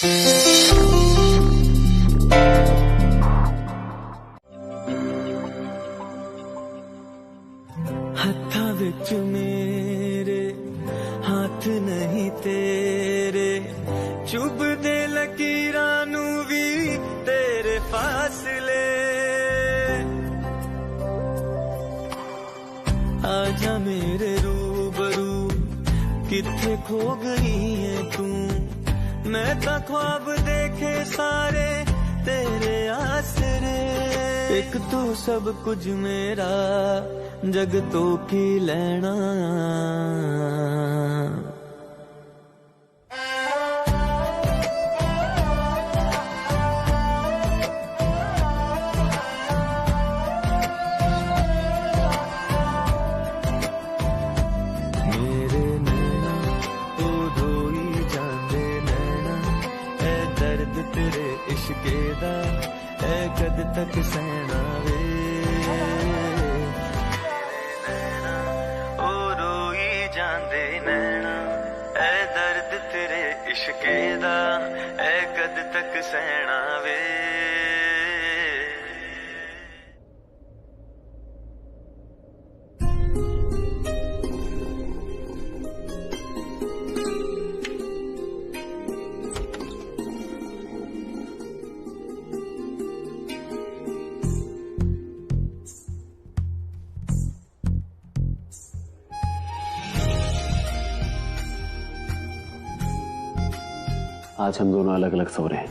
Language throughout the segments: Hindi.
हत्था विच मेरे हाथ नहीं तेरे, चुभ दे लकीरां नू भी तेरे फासले। आजा मेरे रूबरू, किथे खो गई है तू, मैं तो ख्वाब देखे सारे तेरे आसरे। एक तू सब कुछ मेरा, जग तो की लेना। मेरे नैना तो धोई जांदे नैना, ऐ दर्द तेरे इश्के दा, ऐ कद तक सहना वे। जांदे नैना, ऐ दर्द तेरे इश्के दा, ऐ कद तक सहना वे। आज हम दोनों अलग अलग सो रहे हैं,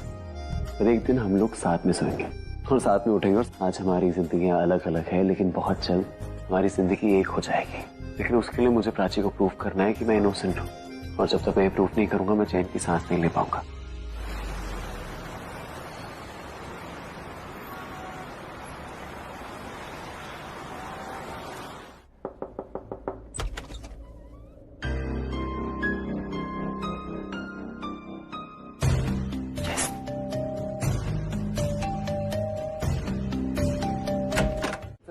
पर एक दिन हम लोग साथ में सोएंगे और साथ में उठेंगे। और आज हमारी जिंदगियां अलग अलग है, लेकिन बहुत जल्द हमारी जिंदगी एक हो जाएगी। लेकिन उसके लिए मुझे प्राची को प्रूव करना है कि मैं इनोसेंट हूँ, और जब तक मैं प्रूफ नहीं करूंगा मैं चैन की सांस नहीं ले पाऊंगा।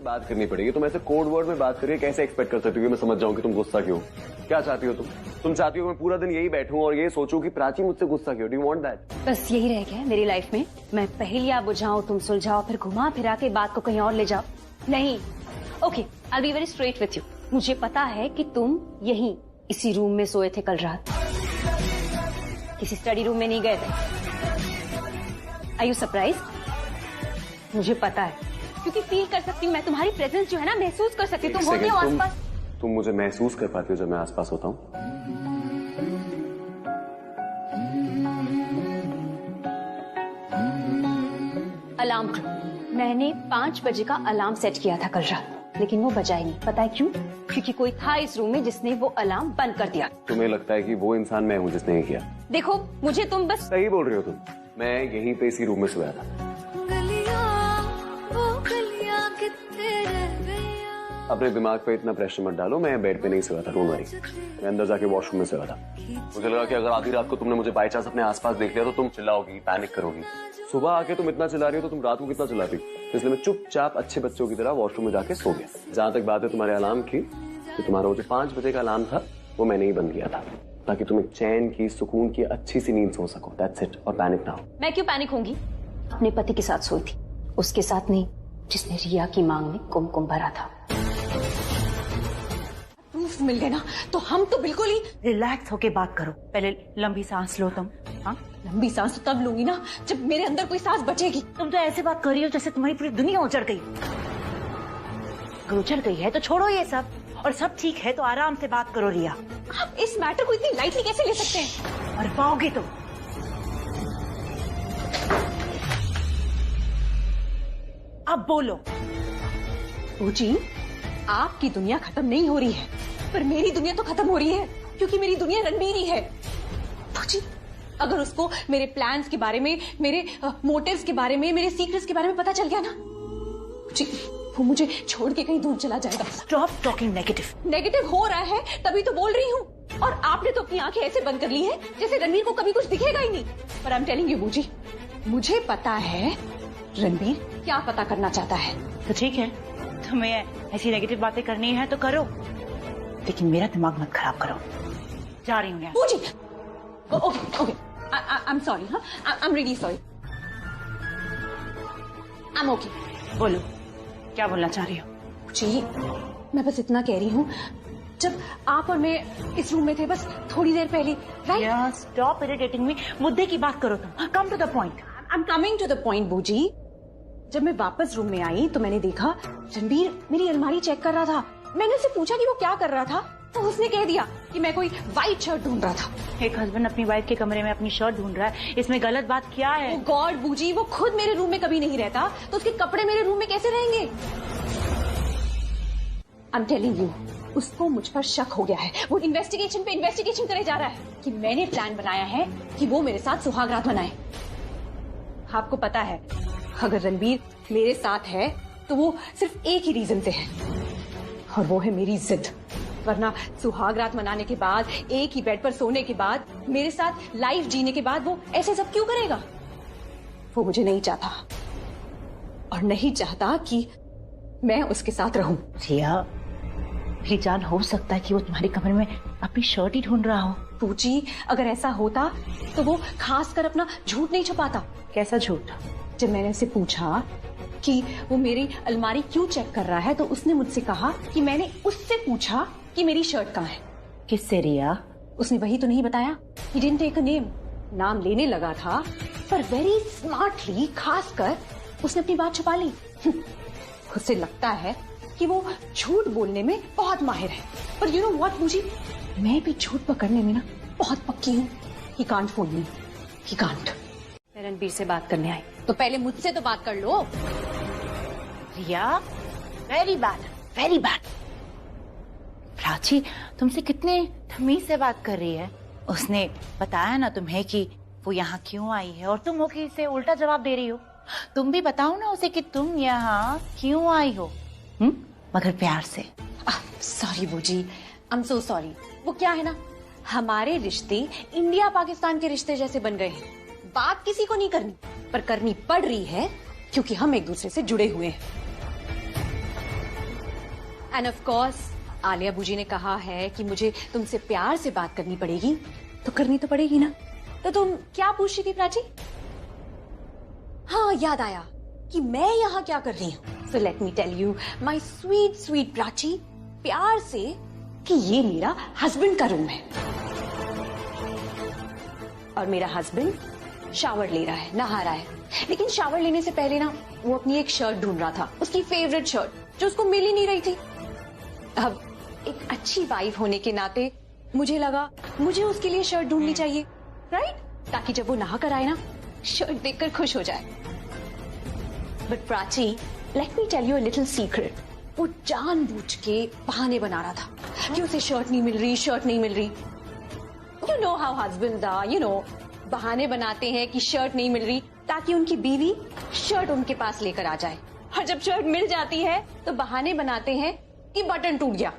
बात करनी पड़ेगी। तुम ऐसे कोड वर्ड में बात करिए, कैसे एक्सपेक्ट कर सकती हो कि मैं समझ जाऊं कि तुम गुस्सा क्यों? क्या चाहती हो तुम चाहती हो मैं पूरा दिन यही बैठूं और ये सोचूं कि प्राची मुझसे गुस्सा क्यों? Do you want that? बस यही रह गया है मेरी लाइफ में। मैं पहेलियां बुझाऊं, तुम सुलझाओ, फिर घुमा फिरा के बात को कहीं और ले जाओ। नहीं, okay, I be very straight with you. मुझे पता है कि तुम यहीं इसी रूम में सोए थे कल रात, किसी स्टडी रूम में नहीं गए थे। Are you surprise? मुझे पता है, क्योंकि फील कर सकती हूँ मैं, तुम्हारी प्रेजेंस जो है ना महसूस कर सकती हूँ। तुम होती हो आसपास। तुम मुझे महसूस कर पाती हो जब मैं आसपास होता हूँ? अलार्म क्लॉक, मैंने 5 बजे का अलार्म सेट किया था कल रात, लेकिन वो बजा ही नहीं। पता है क्यों? क्योंकि कोई था इस रूम में जिसने वो अलार्म बंद कर दिया। तुम्हें लगता है कि वो इंसान मैं हूँ जिसने ये किया? देखो, मुझे तुम बस सही बोल रही हो तुम। मैं यहीं पे इसी रूम में सोया था। अपने दिमाग पे इतना प्रेशर मत डालो। मैं बेड पे नहीं सोया था, डोंट वरी। मैं अंदर जाके वॉशरूम में सोया था। मुझे लगा कि अगर आधी रात को तुमने मुझे बाय चांस अपने आसपास देख लिया तो तुम चिल्लाओगी, पैनिक करोगी। सुबह आके तुम इतना चिल्ला रही हो तो तुम रात को कितना चिल्लाती? इसलिए मैं चुपचाप अच्छे बच्चों की तरह वॉशरूम में जाके सो गया। जहां तक बात है तुम्हारे अलार्म की, तो तुम्हारा वो जो 5 बजे का अलार्म था वो मैंने ही बंद किया था, ताकि तुम एक चैन की, सुकून की, अच्छी सी नींद सो सको। That's it. और पैनिक ना हो। मैं क्यों पैनिक होंगी? अपने पति के साथ सोई थी, उसके साथ नहीं जिसने रिया की मांग में कुमकुम भरा था। प्रूफ मिल गए ना, तो हम तो बिल्कुल ही रिलैक्स होके बात करो। पहले लंबी सांस लो तुम। हाँ, लंबी सांस तो तब लूंगी ना जब मेरे अंदर कोई सांस बचेगी। तुम तो ऐसे बात कर रही हो जैसे तुम्हारी पूरी दुनिया उजड़ गई। अगर उजड़ गई है तो छोड़ो ये सब, और सब ठीक है तो आराम से बात करो रिया। आप इस मैटर को इतनी लाइटली कैसे ले सकते हैं? और पाओगे तुम। अब बोलो। जी, आपकी दुनिया खत्म नहीं हो रही है, पर मेरी दुनिया तो खत्म हो रही है, क्योंकि मेरी दुनिया रणबीर ही है। जी, अगर उसको मेरे प्लान्स के बारे में, मेरे मोटिव्स के बारे में, मेरे सीक्रेट्स के बारे में पता चल गया ना जी, वो मुझे छोड़ के कहीं दूर चला जाएगा। Stop talking negative. नेगेटिव हो रहा है तभी तो बोल रही हूँ, और आपने तो अपनी आंखें ऐसे बंद कर ली है जैसे रणबीर को कभी कुछ दिखेगा ही नहीं। पर आई एम टेलिंग यू बूजी, मुझे पता है रणबीर क्या पता करना चाहता है। तो ठीक है, तुम्हें ऐसी नेगेटिव बातें करनी है तो करो, लेकिन मेरा दिमाग मत खराब करो। जा रही हूँ। Booji, okay okay, I am sorry. हाँ, I am really sorry. I am okay. बोलो, क्या बोलना चाह रही हो? जी, मैं बस इतना कह रही हूँ, जब आप और मैं इस रूम में थे बस थोड़ी देर पहले, राइट? स्टॉप इरिटेटिंग मी. मुद्दे की बात करो तुम. Come to the point. I am coming to the point बूजी. जब मैं वापस रूम में आई तो मैंने देखा रणबीर मेरी अलमारी चेक कर रहा था. मैंने उससे पूछा कि वो क्या कर रहा था, तो उसने कह दिया कि मैं कोई व्हाइट शर्ट ढूंढ रहा था. एक हस्बैंड अपनी वाइफ के कमरे में अपनी शर्ट ढूंढ रहा है, इसमें गलत बात क्या है? गॉड बूजी, वो खुद मेरे रूम में कभी नहीं रहता, तो उसके कपड़े मेरे रूम में कैसे रहेंगे? आई एम टेलिंग यू, उसको मुझ पर शक हो गया है. वो इन्वेस्टिगेशन पे इन्वेस्टिगेशन करे जा रहा है कि मैंने प्लान बनाया है कि वो मेरे साथ सुहागरात मनाए. आपको पता है, अगर रणबीर मेरे साथ है तो वो सिर्फ एक ही रीजन से है, और वो है मेरी जिद. वरना सुहागरात मनाने के बाद, एक ही बेड पर सोने के बाद, मेरे साथ लाइफ जीने के बाद वो ऐसे सब क्यों करेगा? वो मुझे नहीं चाहता, और नहीं चाहता कि मैं उसके साथ रहूं. रिया, मेरी जान, हो सकता है कि वो तुम्हारे कमरे में अपनी शर्ट ही ढूंढ रहा हो. पूजी, अगर ऐसा होता तो वो खासकर अपना झूठ नहीं छुपाता. कैसा झूठ? जब मैंने उससे पूछा कि वो मेरी अलमारी क्यों चेक कर रहा है, तो उसने मुझसे कहा कि मैंने उससे पूछा कि मेरी शर्ट कहाँ है. किससे रिया? उसने वही तो नहीं बताया. He didn't take a name. नाम लेने लगा था, पर वेरी स्मार्टली, खासकर उसने अपनी बात छुपा ली. उससे लगता है कि वो झूठ बोलने में बहुत माहिर है. पर यू नो व्हाट बूजी, मैं भी झूठ पकड़ने में ना बहुत पक्की हूँ. He can't fool me. He can't. मैं रणबीर से बात करने आई, तो पहले मुझसे तो बात कर लो. Riya, very bad, very bad. Prachi तुमसे कितने तमीज से बात कर रही है. उसने बताया ना तुम्हें कि वो यहाँ क्यों आई है, और तुम हो कि इसे उल्टा जवाब दे रही हो. तुम भी बताओ ना उसे कि तुम यहाँ क्यों आई हो. मगर प्यार से. सॉरी बूजी, आई एम सो सॉरी. वो क्या है ना, हमारे रिश्ते इंडिया पाकिस्तान के रिश्ते जैसे बन गए हैं. बात किसी को नहीं करनी, पर करनी पड़ रही है क्योंकि हम एक दूसरे से जुड़े हुए हैं. एंड ऑफ कोर्स आलिया बूजी ने कहा है कि मुझे तुमसे प्यार से बात करनी पड़ेगी, तो करनी तो पड़ेगी ना. तो तुम क्या पूछ रही थी प्राची? हाँ, याद आया कि मैं यहाँ क्या कर रही हूँ. So let me tell you my sweet sweet Prachi, प्यार से, कि ये मेरा हस्बैंड का रूम है, और मेरा हस्बैंड शावर ले रहा है, नहा रहा है. लेकिन शावर लेने से पहले ना वो अपनी एक शर्ट ढूंढ रहा था, उसकी फेवरेट शर्ट, जो उसको मिल ही नहीं रही थी. अब एक अच्छी वाइफ होने के नाते मुझे लगा मुझे उसके लिए शर्ट ढूंढनी चाहिए, राइट? ताकि जब वो नहा कर आए ना, शर्ट देखकर खुश हो जाए. But Prachi, let me tell you a little secret. वो जानबूझ के बहाने बना रहा था कि उसे शर्ट नहीं मिल रही, शर्ट नहीं मिल रही. You know how husbands are, you know, बहाने बनाते हैं कि शर्ट नहीं मिल रही ताकि उनकी बीवी शर्ट उनके पास लेकर आ जाए. और जब शर्ट मिल जाती है तो बहाने बनाते हैं कि बटन टूट गया,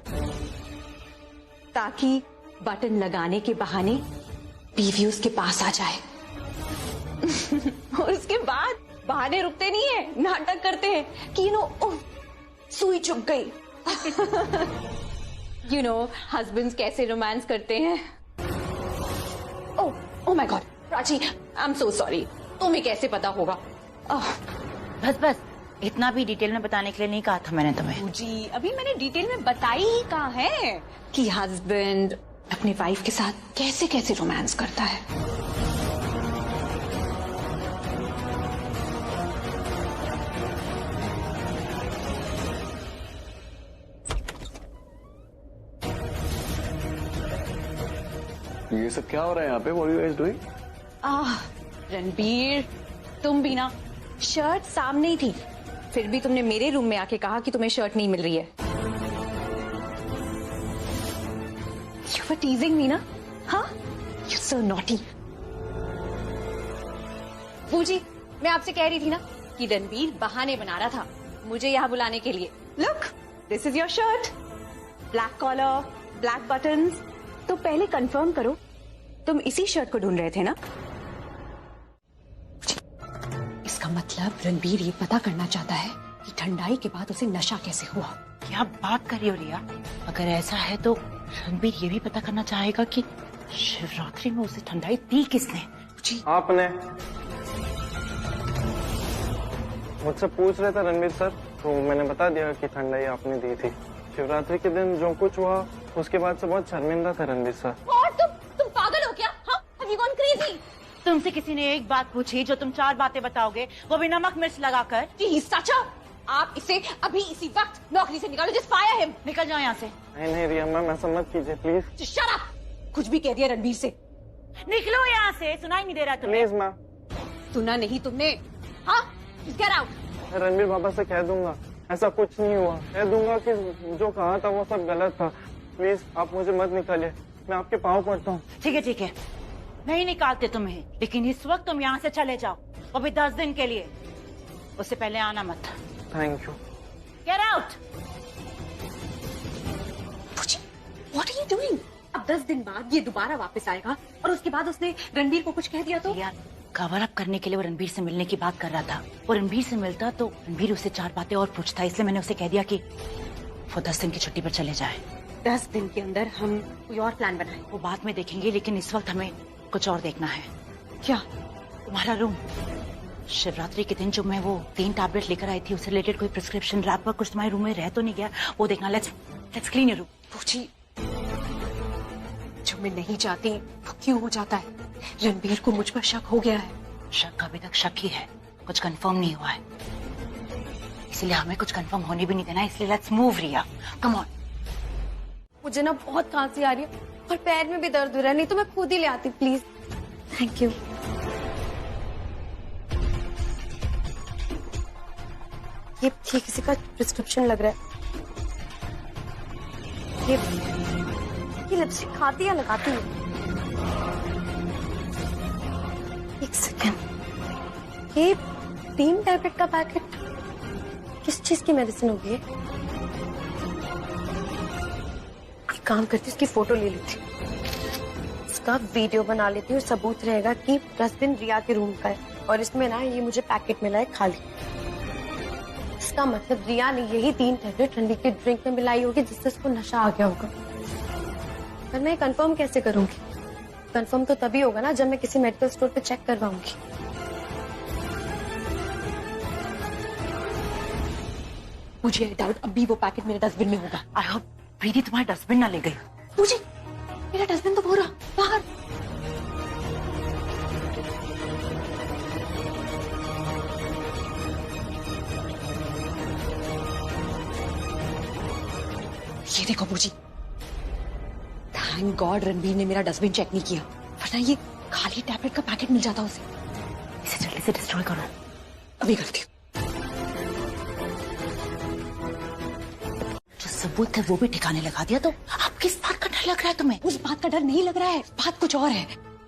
ताकि बटन लगाने के बहाने बीवी उसके पास आ जाए. और उसके बाद बहाने रुकते नहीं है, नाटक करते हैं कि यू नो, सुई चुभ गई. यू नो हस्बैंड्स कैसे रोमांस करते हैं. Oh my God Prachi, I am so sorry. तुम्हें कैसे पता होगा? बस बस, इतना भी डिटेल में बताने के लिए नहीं कहा था मैंने तुम्हें. जी, अभी मैंने डिटेल में बताई ही कहा है कि हस्बैंड अपने वाइफ के साथ कैसे कैसे रोमांस करता है. ये सब क्या हो रहा है यहाँ पे? What are you guys doing? Ranbir, तुम भी ना, शर्ट सामने ही थी, फिर भी तुमने मेरे रूम में आके कहा कि तुम्हें शर्ट नहीं मिल रही है. You were teasing me ना? हाँ? You're so naughty. पूजी, मैं आपसे कह रही थी ना कि रणबीर बहाने बना रहा था मुझे यहाँ बुलाने के लिए. Look, this is your shirt. Black collar, black buttons. तो पहले कंफर्म करो, तुम इसी शर्ट को ढूंढ रहे थे ना? इसका मतलब रणबीर ये पता करना चाहता है कि ठंडाई के बाद उसे नशा कैसे हुआ. क्या बात कर रही हो रिया? अगर ऐसा है तो रणबीर ये भी पता करना चाहेगा कि शिवरात्रि में उसे ठंडाई दी किसने. आपने मुझसे पूछ रहे थे रणवीर सर, तो मैंने बता दिया कि ठंडाई आपने दी थी। शिवरात्रि के दिन जो कुछ हुआ उसके बाद से बहुत शर्मिंदा थे रणवीर सर। और तुम पागल हो क्या? हाँ, have you gone crazy? तुमसे किसी ने एक बात पूछी जो तुम 4 बातें बताओगे, वो भी नमक मिर्च लगाकर। Please, चाचा, आप इसे अभी इसी वक्त नौकरी से निकालो। Just fire him. निकल जाओ यहाँ से। नहीं रिया मैम, ऐसा मत कीजिए प्लीज। Just shut up. कुछ भी कह दिया रणवीर से। निकलो यहाँ से, सुनाई नहीं दे रहा तुम्हें? Please ma'am. सुना नहीं तुमने? हाँ, get out. रणवीर बाबा से कह दूंगा ऐसा कुछ नहीं हुआ, कह दूंगा कि जो कहा था वो सब गलत था। प्लीज आप मुझे मत निकालिए, मैं आपके पाँव पड़ता हूँ। ठीक है, नहीं निकालते तुम्हें, लेकिन इस वक्त तुम यहाँ से चले जाओ, वो भी 10 दिन के लिए। उससे पहले आना मत। Thank you. Get out. What are you doing? अब 10 दिन बाद ये दोबारा वापस आएगा और उसके बाद उसने रणबीर को कुछ कह दिया तो? यार, कवर अप करने के लिए वो रणबीर से मिलने की बात कर रहा था। वो रणबीर से मिलता तो रणबीर उससे 4 बातें और पूछता, इसलिए मैंने उसे कह दिया कि वो 10 दिन की छुट्टी पर चले जाए। 10 दिन के अंदर हम कोई और प्लान बनाएं। वो बाद में देखेंगे, लेकिन इस वक्त हमें कुछ और देखना है। क्या? तुम्हारा रूम। शिवरात्रि के दिन जो मैं वो 3 टैबलेट लेकर आई थी, उससे रिलेटेड कोई प्रिस्क्रिप्शन रैपर कुछ तुम्हारे रूम में रह तो नहीं गया, वो देखना। Let's clean your room. पूछी, जो मैं नहीं चाहती वो क्यों हो जाता है? रणबीर को मुझ पर शक हो गया है। शक अभी तक शक ही है, कुछ कंफर्म नहीं हुआ है, इसलिए हमें कुछ कंफर्म होने भी नहीं देना। इसलिए let's move Riya, come on. मुझे ना बहुत खांसी आ रही है और पैर में भी दर्द हो रहा है, नहीं तो मैं खुद ही ले आती। प्लीज। Thank you. ये किसी का प्रिस्क्रिप्शन लग रहा है। ये लिपस्टिक खाती या लगाती है? एक सेकेंड, ये 3 टैबलेट का पैकेट किस चीज की मेडिसिन होगी? एक काम करती, इसकी फोटो ले लेती, इसका वीडियो बना लेती हूँ, सबूत रहेगा कि डस्टबिन रिया के रूम का है और इसमें ना ये मुझे पैकेट मिला है खाली। इसका मतलब रिया ने यही 3 टैबलेट रणबीर की ड्रिंक में मिलाई होगी, जिससे इसको नशा आ गया होगा। पर मैं कंफर्म कैसे करूंगी? कंफर्म तो तभी होगा ना जब मैं किसी मेडिकल स्टोर पे चेक करवाऊंगी। मुझे डाउट अभी वो पैकेट मेरे डस्टबिन में होगा। आई होप प्रीति तुम्हारे डस्टबिन ना ले गई। मुझे मेरा डस्टबिन तो पूरा बाहर। ये देखो बूजी, थैंक गॉड रणबीर ने मेरा डस्टबिन चेक नहीं किया, वरना ये खाली टैबलेट का पैकेट मिल जाता उसे। इसे जल्दी से डिस्ट्रॉय करो। अभी करती हूँ। जो सबूत है वो भी ठिकाने लगा दिया, तो अब किस बात का डर लग रहा है तुम्हें? उस बात का डर नहीं लग रहा है, बात कुछ और है।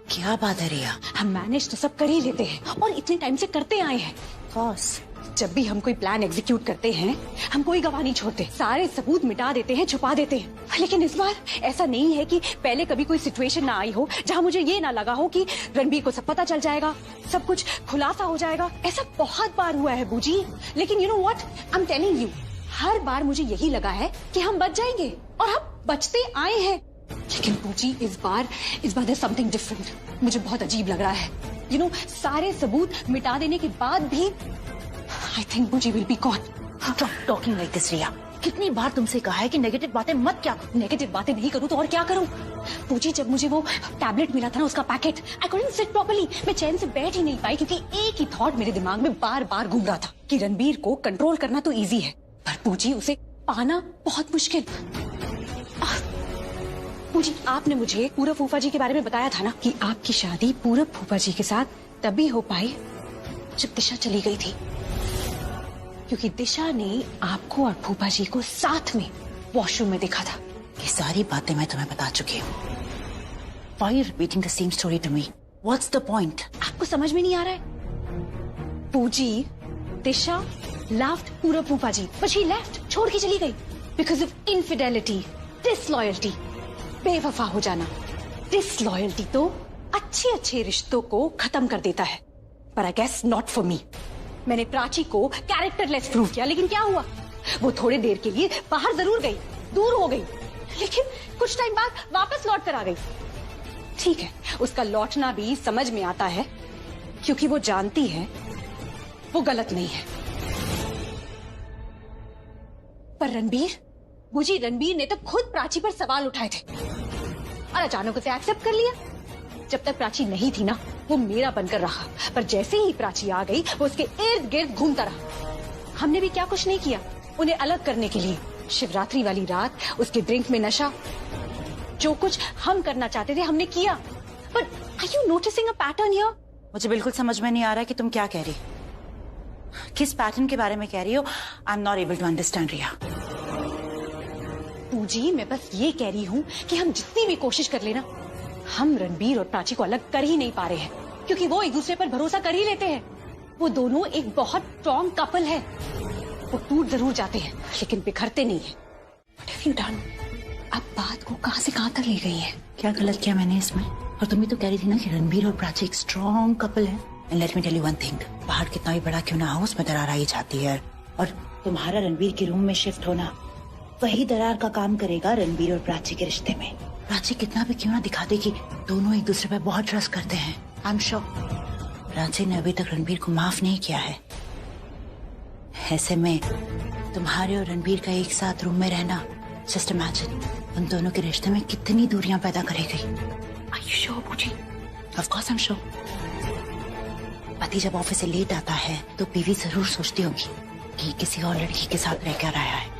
क्या बात है रिया? हम मैनेज तो सब कर ही लेते हैं और इतने टाइम से करते आए हैं। बॉस, जब भी हम कोई प्लान एग्जीक्यूट करते हैं, हम कोई गवाह नहीं छोड़ते, सारे सबूत मिटा देते हैं, छुपा देते हैं। लेकिन इस बार ऐसा नहीं है कि पहले कभी कोई सिचुएशन ना आई हो जहां मुझे ये ना लगा हो कि रणबीर को सब पता चल जाएगा, सब कुछ खुलासा हो जाएगा। ऐसा बहुत बार हुआ है बूजी, लेकिन you know what, I am telling you, हर बार मुझे यही लगा है कि हम बच जाएंगे और हम बचते आए हैं। लेकिन बूजी इस बार देयर समथिंग डिफरेंट। मुझे बहुत अजीब लग रहा है। यू नो, सारे सबूत मिटा देने के बाद भी I think Booji will be caught. Stop talking like this, रिया। कितनी बार तुमसे कहा है कि नेगेटिव बातें मत क्या करो। नेगेटिव बातें नहीं करूं तो और क्या करूं? बूजी, जब मुझे वो टैबलेट मिला था ना, उसका packet, I couldn't sit properly. मैं चैन से बैठ ही नहीं पाई क्योंकि एक ही थॉट मेरे दिमाग में बार बार घूम रहा था कि रणबीर को कंट्रोल करना तो इजी है, पर बूजी उसे पाना बहुत मुश्किल। बूजी, आपने मुझे पूरब फूफा जी के बारे में बताया था ना कि आपकी शादी पूरब फूफा जी के साथ तभी हो पाई जब दिशा चली गई थी, क्योंकि दिशा ने आपको और फूफा जी को साथ में वॉशरूम में देखा था। ये सारी बातें मैं तुम्हें बता चुकी हूँ। Why are you repeating the same story to me? What's the point? आपको समझ में नहीं आ रहा है? पूजी, दिशा loved पूरब फूफा जी, but she left, छोड़ के चली गई because of infidelity, disloyalty, बेवफा हो जाना। डिसलॉयल्टी तो अच्छे रिश्तों को खत्म कर देता है, पर I guess not for me. मैंने प्राची को कैरेक्टरलेस प्रूव किया, लेकिन क्या हुआ? वो थोड़े देर के लिए बाहर जरूर गई, दूर हो गई, लेकिन कुछ टाइम बाद वापस लौट कर आ गई। ठीक है, उसका लौटना भी समझ में आता है, क्योंकि वो जानती है वो गलत नहीं है। पर रणबीर, मुझे रणबीर ने तो खुद प्राची पर सवाल उठाए थे और अचानक उसे एक्सेप्ट कर लिया। जब तक प्राची नहीं थी ना, वो मेरा बनकर रहा, पर जैसे ही प्राची आ गई वो उसके इर्द गिर्द घूमता रहा। हमने भी क्या कुछ नहीं किया उन्हें अलग करने के लिए। शिवरात्रि वाली रात उसके ड्रिंक में नशा, जो कुछ हम करना चाहते थे हमने किया। But are you noticing a pattern here? मुझे बिल्कुल समझ में नहीं आ रहा कि तुम क्या कह रही, किस पैटर्न के बारे में कह रही हो। I am not able to understand Riya. Pooji, मैं बस ये कह रही हूँ कि हम जितनी भी कोशिश कर लेना, हम रणबीर और प्राची को अलग कर ही नहीं पा रहे हैं, क्योंकि वो एक दूसरे पर भरोसा कर ही लेते हैं। वो दोनों एक बहुत स्ट्रॉन्ग कपल है। वो टूट जरूर जाते हैं लेकिन बिखरते नहीं है। What have you done? अब बात को कहां से कहां तक ले गई है? क्या गलत किया मैंने इसमें? और तुम भी तो कह रही थी ना कि रणबीर और प्राची एक स्ट्रॉन्ग कपल है। And let me tell you one thing, पहाड़ कितना भी बड़ा क्यों ना हो, उसमें दरार आ ही जाती है। और तुम्हारा रणबीर के रूम में शिफ्ट होना वही दरार का काम करेगा रणबीर और प्राची के रिश्ते में। प्राची कितना भी क्यों ना दिखा दे कि दोनों एक दूसरे पर बहुत ट्रस्ट करते हैं, आई एम श्योर प्राची ने अभी तक रणबीर को माफ नहीं किया है। ऐसे में तुम्हारे और रणबीर का एक साथ रूम में रहना, जस्ट इमेजिन, उन दोनों के रिश्ते में कितनी दूरियां पैदा करेगी। Are you sure, पूजी? Of course I am sure. पति जब ऑफिस से लेट आता है तो बीवी जरूर सोचती होगी कि किसी और लड़की के साथ रह कर आया है।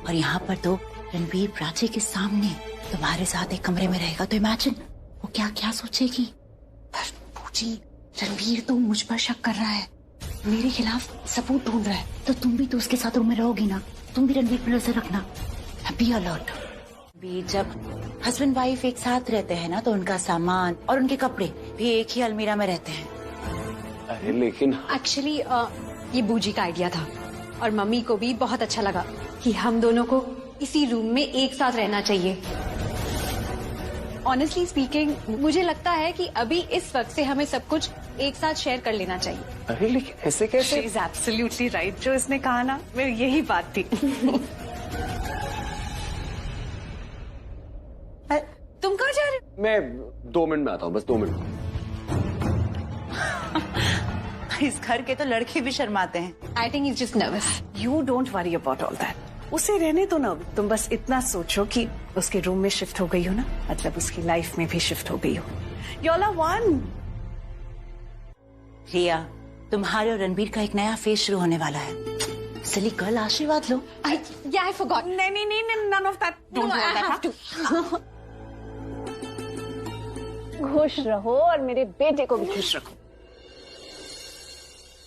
और यहाँ पर तो रणबीर प्राची के सामने तुम्हारे साथ एक कमरे में रहेगा, तो इमेजिन वो क्या क्या सोचेगी। पर पूजी, रणबीर तो मुझ पर शक कर रहा है, मेरे खिलाफ सबूत ढूंढ रहा है। तो तुम भी तो उसके साथ रूम में रहोगी ना, तुम भी रणबीर पर नजर रखना, बी अलर्ट। भी जब हस्बैंड वाइफ एक साथ रहते हैं ना, तो उनका सामान और उनके कपड़े भी एक ही अलमीरा में रहते हैं। अरे लेकिन एक्चुअली ये बूजी का आइडिया था और मम्मी को भी बहुत अच्छा लगा कि हम दोनों को इसी रूम में एक साथ रहना चाहिए। ऑनेस्टली स्पीकिंग, मुझे लगता है कि अभी इस वक्त से हमें सब कुछ एक साथ शेयर कर लेना चाहिए। अरे लेकिन ऐसे कैसे? She is absolutely right, जो इसने कहा ना, मेरी यही बात थी। तुम कहाँ जा रहे हो? मैं 2 मिनट में आता हूँ, बस 2 मिनट। इस घर के तो लड़के भी शर्माते हैं। I think is just nervous. You don't worry about all that, उसे रहने दो ना। तुम बस इतना सोचो कि उसके रूम में शिफ्ट हो गई हो ना, मतलब उसकी लाइफ में भी शिफ्ट हो गई हो। You all are one. Riya, तुम्हारे और रणबीर का एक नया फेज शुरू होने वाला है। सिली गर्ल, आशीर्वाद लो। I forgot. नहीं, none of that. Don't No, I do have that. खुश रहो और मेरे बेटे को भी खुश रखो।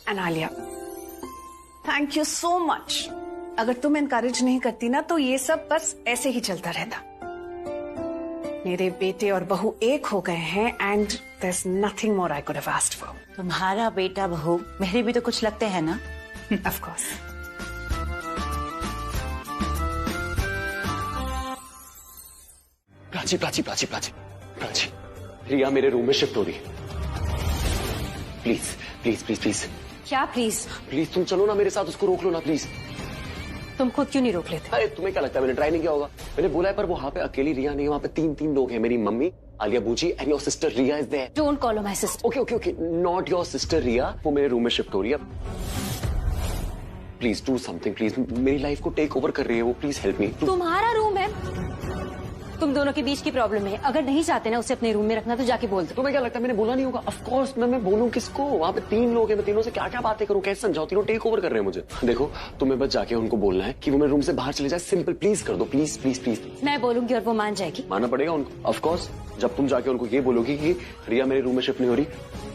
अनालिया, थैंक यू सो मच। अगर तुम एनकरेज नहीं करती ना, तो ये सब बस ऐसे ही चलता रहता। मेरे बेटे और बहू एक हो गए हैं and there is nothing more I could have asked for. तुम्हारा बेटा बहू मेरे भी तो कुछ लगते हैं ना। Of course. प्राची प्राची प्राची प्राची प्राची, रिया मेरे रूम में शिफ्ट हो रही है। प्लीज प्लीज प्लीज प्लीज क्या प्लीज? प्लीज तुम चलो ना मेरे साथ, उसको रोक लो ना प्लीज। तुम खुद क्यों नहीं रोक लेते? अरे तुम्हें क्या लगता है मैंने ट्राई नहीं किया होगा? मैंने बोला है, पर वहाँ पे अकेली रिया नहीं है, वहाँ पे 3 लोग हैं। मेरी mummy, Alia Booji and your sister Riya is there. Don't call my sister. Okay okay okay, not your sister Riya. वो मेरे रूम में शिफ्ट हो रही है। Please do something, please. मेरी लाइफ को टेक ओवर कर रही है वो, प्लीज हेल्प मी। तुम्हारा रूम है, तुम दोनों के बीच की प्रॉब्लम है। अगर नहीं चाहते ना उसे अपने रूम में रखना, तो जाके बोल दो। तुम्हें क्या लगता है मैंने बोला नहीं होगा? ऑफ कोर्स मैं बोलूं किसको? वहाँ पे 3 लोग हैं, मैं तीनों से क्या क्या बातें करूं, कैसे समझाऊं? तीनों टेक ओवर कर रहे हैं मुझे। देखो तुम्हें बस जाके उनको बोलना है कि वो मेरे रूम से बाहर चले जाए। सिंपल, प्लीज कर दो, प्लीज प्लीज प्लीज। मैं बोलूंगी और वो मान जाएगी। मानना पड़ेगा उनको, ऑफ कोर्स। जब तुम जाके उनको ये बोलोगी कि रिया मेरे रूम में शिफ्ट नहीं हो रही,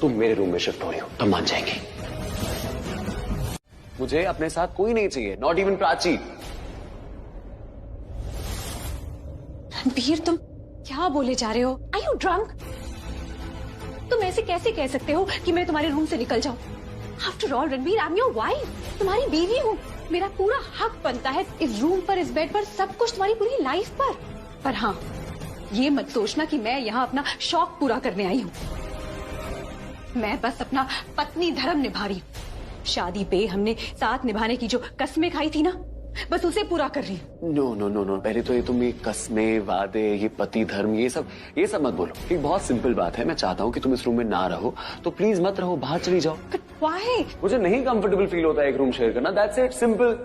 तुम मेरे रूम में शिफ्ट हो रही हो, तब मान जाएंगे। मुझे अपने साथ कोई नहीं चाहिए, नॉट इवन प्राची। रणबीर, तुम क्या बोले जा रहे हो? Are you drunk? तुम ऐसे कैसे कह सकते हो कि मैं तुम्हारे रूम से निकल जाऊं? After all Ranbir, I am your wife, तुम्हारी बीवी हूँ। मेरा पूरा हक बनता है इस रूम पर, इस बेड पर, सब कुछ तुम्हारी पूरी लाइफ पर। पर हाँ, ये मत सोचना कि मैं यहाँ अपना शौक पूरा करने आई हूँ। मैं बस अपना पत्नी धर्म निभा रही हूँ। शादी पे हमने साथ निभाने की जो कस्में खाई थी ना, बस उसे पूरा कर रही हूँ। नो नो नो नो, पहले तो ये तुम ये कस्में, वादे, ये पति धर्म, ये सब मत बोलो। एक बहुत सिंपल बात है, मैं चाहता हूँ कि तुम इस रूम में ना रहो, तो प्लीज मत रहो, बाहर चली जाओ। Why? मुझे नहीं कंफर्टेबल फील होता है एक रूम शेयर करना, that's it, simple.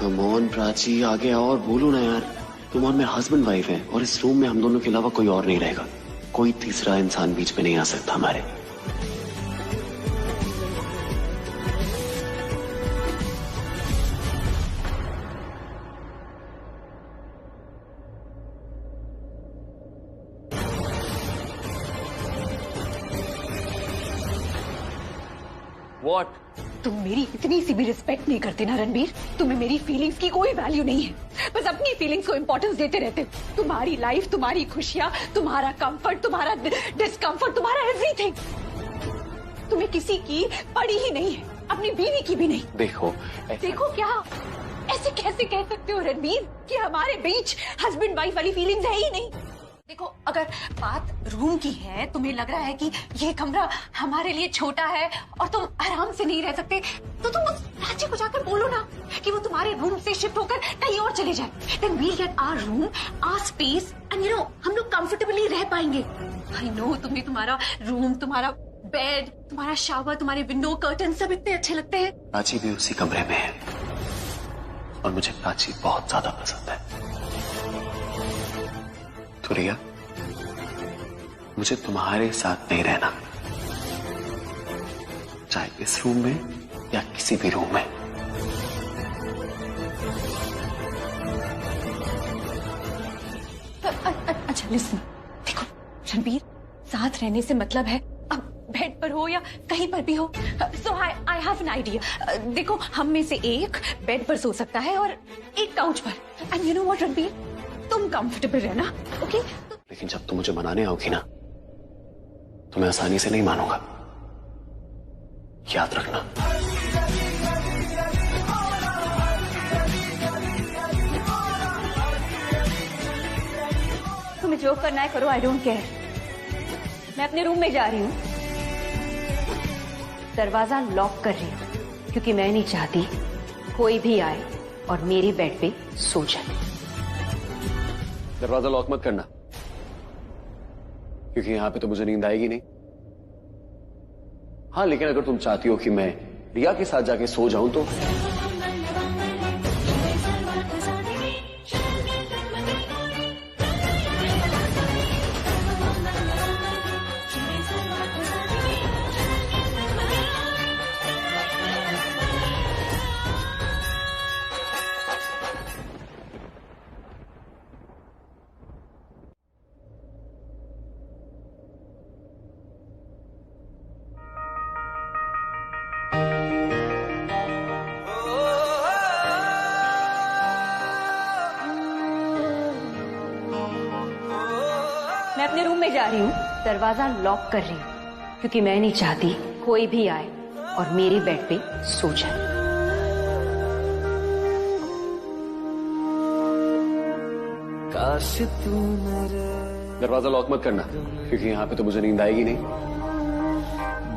Come on Prachi, आगे और बोलो ना यार। तुम और मैं हस्बैंड वाइफ हैं और इस रूम में हम दोनों के अलावा कोई और नहीं रहेगा। कोई तीसरा इंसान बीच में नहीं आ सकता हमारे। What? तुम मेरी इतनी सी भी रिस्पेक्ट नहीं करते ना रणबीर। तुम्हें मेरी फीलिंग्स की कोई वैल्यू नहीं है, बस अपनी फीलिंग्स को इंपॉर्टेंस देते रहते हो। तुम्हारी लाइफ, तुम्हारी खुशियां, तुम्हारा कंफर्ट, तुम्हारा डिस्कंफर्ट, तुम्हारा एवरीथिंग, तुम्हें किसी की पड़ी ही नहीं है, अपनी बीवी की भी नहीं। देखो देखो क्या? ऐसे कैसे कह सकते हो रणबीर कि हमारे बीच हस्बैंड वाइफ वाली फीलिंग्स है ही नहीं? देखो, अगर बात रूम की है, तुम्हें लग रहा है कि ये कमरा हमारे लिए छोटा है और तुम आराम से नहीं रह सकते, तो तुम उस प्राची को जाकर बोलो ना कि वो तुम्हारे रूम से शिफ्ट होकर कहीं और चले जाए। Then we'll get our room, our space, and हम लोग कंफर्टेबली रह पाएंगे। I know तुम्हें तुम्हारा रूम, तुम्हारा बेड, तुम्हारा शावर, तुम्हारे विंडो कर्टन सब इतने अच्छे लगते हैं। प्राची भी उसी कमरे में है और मुझे प्राची बहुत ज्यादा पसंद है। तो रिया, मुझे तुम्हारे साथ नहीं रहना, चाहे इस रूम में या किसी भी रूम में। अच्छा लिसन, देखो रणबीर, साथ रहने से मतलब है अब बेड पर हो या कहीं पर भी हो। सो आई हैव एन आइडिया। देखो, हम में से एक बेड पर सो सकता है और एक काउच पर। And you know what Ranbir, तुम कंफर्टेबल रहना, ओके? लेकिन जब तुम मुझे मनाने आओगी ना, तो मैं आसानी से नहीं मानूंगा, याद रखना। तुम्हें जो करना है करो, आई डोंट केयर। मैं अपने रूम में जा रही हूँ, दरवाजा लॉक कर रही हूँ, क्योंकि मैं नहीं चाहती कोई भी आए और मेरे बेड पे सो जाए। दरवाजा लॉक मत करना, क्योंकि यहां पे तो मुझे नींद आएगी नहीं। हाँ, लेकिन अगर तुम चाहती हो कि मैं रिया के साथ जाके सो जाऊं तो मैं अपने रूम में जा रही हूँ, दरवाजा लॉक कर रही हूँ, क्योंकि मैं नहीं चाहती कोई भी आए और मेरे बेड पे सो जाए। काश तू मेरे दरवाजा लॉक मत करना, क्योंकि यहाँ पे तो मुझे नींद आएगी नहीं।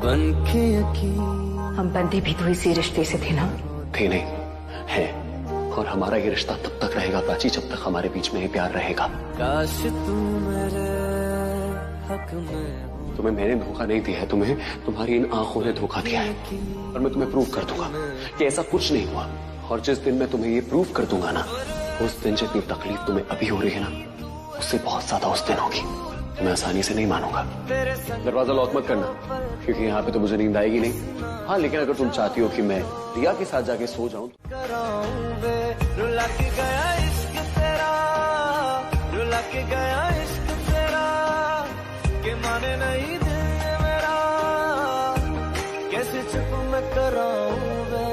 बनके यकीन हम बंधे भी तो इसी रिश्ते से थे ना? थे नहीं, है, और हमारा ये रिश्ता तब तक रहेगा प्राची जब तक हमारे बीच में ये प्यार रहेगा। काश तू मेरे हक में। तुम्हें मैंने धोखा नहीं दिया है, तुम्हें तुम्हारी इन आंखों ने धोखा दिया है, और मैं तुम्हें प्रूव कर दूंगा कि ऐसा कुछ नहीं हुआ। और जिस दिन मैं तुम्हें ये प्रूव कर दूंगा ना, उस दिन जितनी तकलीफ तुम्हें अभी हो रही है ना, उससे बहुत ज्यादा उस दिन होगी। मैं आसानी से नहीं मानूंगा। दरवाजा लॉक मत करना, क्योंकि यहाँ पे तो मुझे नींद आएगी नहीं। हाँ, लेकिन अगर तुम चाहती हो कि मैं रिया के साथ जाके सो जाऊं रुला के गया इश्क तेरा, रुला के गया इश्क तेरा, के माने नहीं दिल मेरा, कैसे चुप मैं कराऊं वे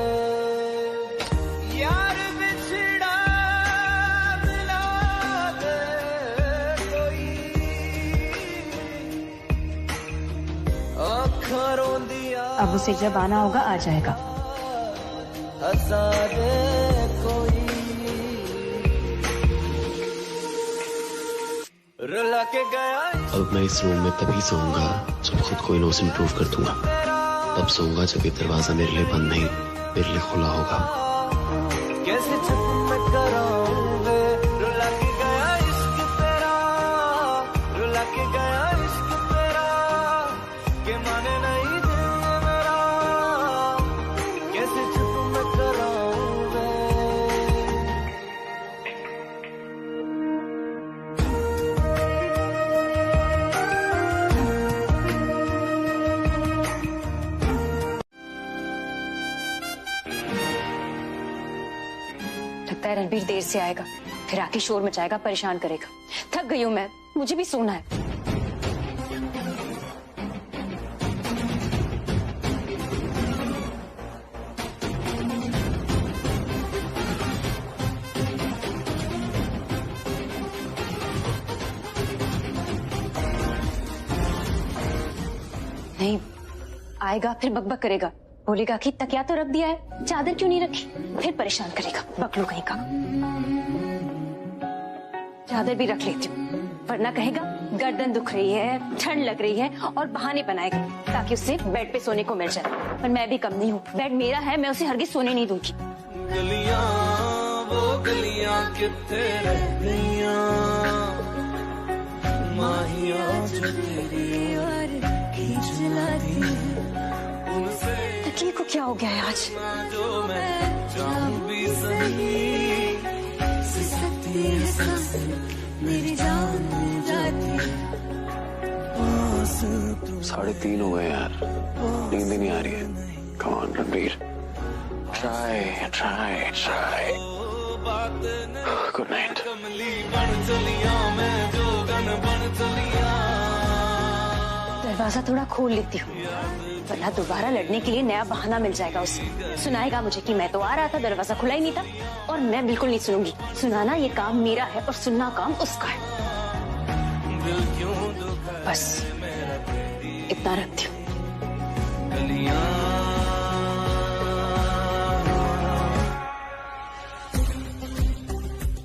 यार बिछड़ा मिला दे कोई, आँखां रोंदिया अब उसे जब आना होगा आ जाएगा। हंसा दे कोई, रुला के गया अब मैं इस रूम में तभी सोऊंगा जब खुद को इनोसेंट प्रूव कर दूंगा। तब सोऊंगा जब ये दरवाजा मेरे लिए बंद नहीं, मेरे लिए खुला होगा। कैसे छुप मैं कराऊंगे, रुला के गया इश्क तेरा, रुला के गया इश्क तेरा, के माने नहीं दिल मेरा, कैसे छुप मैं कराऊंगे। लगता है रणबीर देर से आएगा, फिर आके शोर मचाएगा, परेशान करेगा। थक गई हूं मैं, मुझे भी सोना है। नहीं आएगा फिर बकबक करेगा, बोलेगा कि तकिया तो रख दिया है, चादर क्यों नहीं रखी, फिर परेशान करेगा, बकलू कहीं का। चादर भी रख लेती हूँ, वरना कहेगा गर्दन दुख रही है, ठंड लग रही है, और बहाने बनाएगा ताकि उसे बेड पे सोने को मिल जाए। पर मैं भी कम नहीं हूँ, बेड मेरा है, मैं उसे हरगिज सोने नहीं दूंगी। गलियां वो गलियां कितने रह गईयां, माहियां जो तेरी और खींच लाती उनसे, तकिए को क्या हो गया है आज? जो मैं जाऊं भी सही, सिसकती है सांसें मेरी जान जाती। 3:30 हो गए यार, नींद ही नहीं आ रही है। Come on Ranbir, try try try. Good night. कमली बन चलिया मैं जोगन बन चलिया। दरवाजा थोड़ा खोल लेती हूँ, वरना दोबारा लड़ने के लिए नया बहाना मिल जाएगा उसे। सुनाएगा मुझे कि मैं तो आ रहा था, दरवाजा खुला ही नहीं था, और मैं बिल्कुल नहीं सुनूंगी। सुनाना ये काम मेरा है और सुनना काम उसका है। बस इतना रखती हूँ।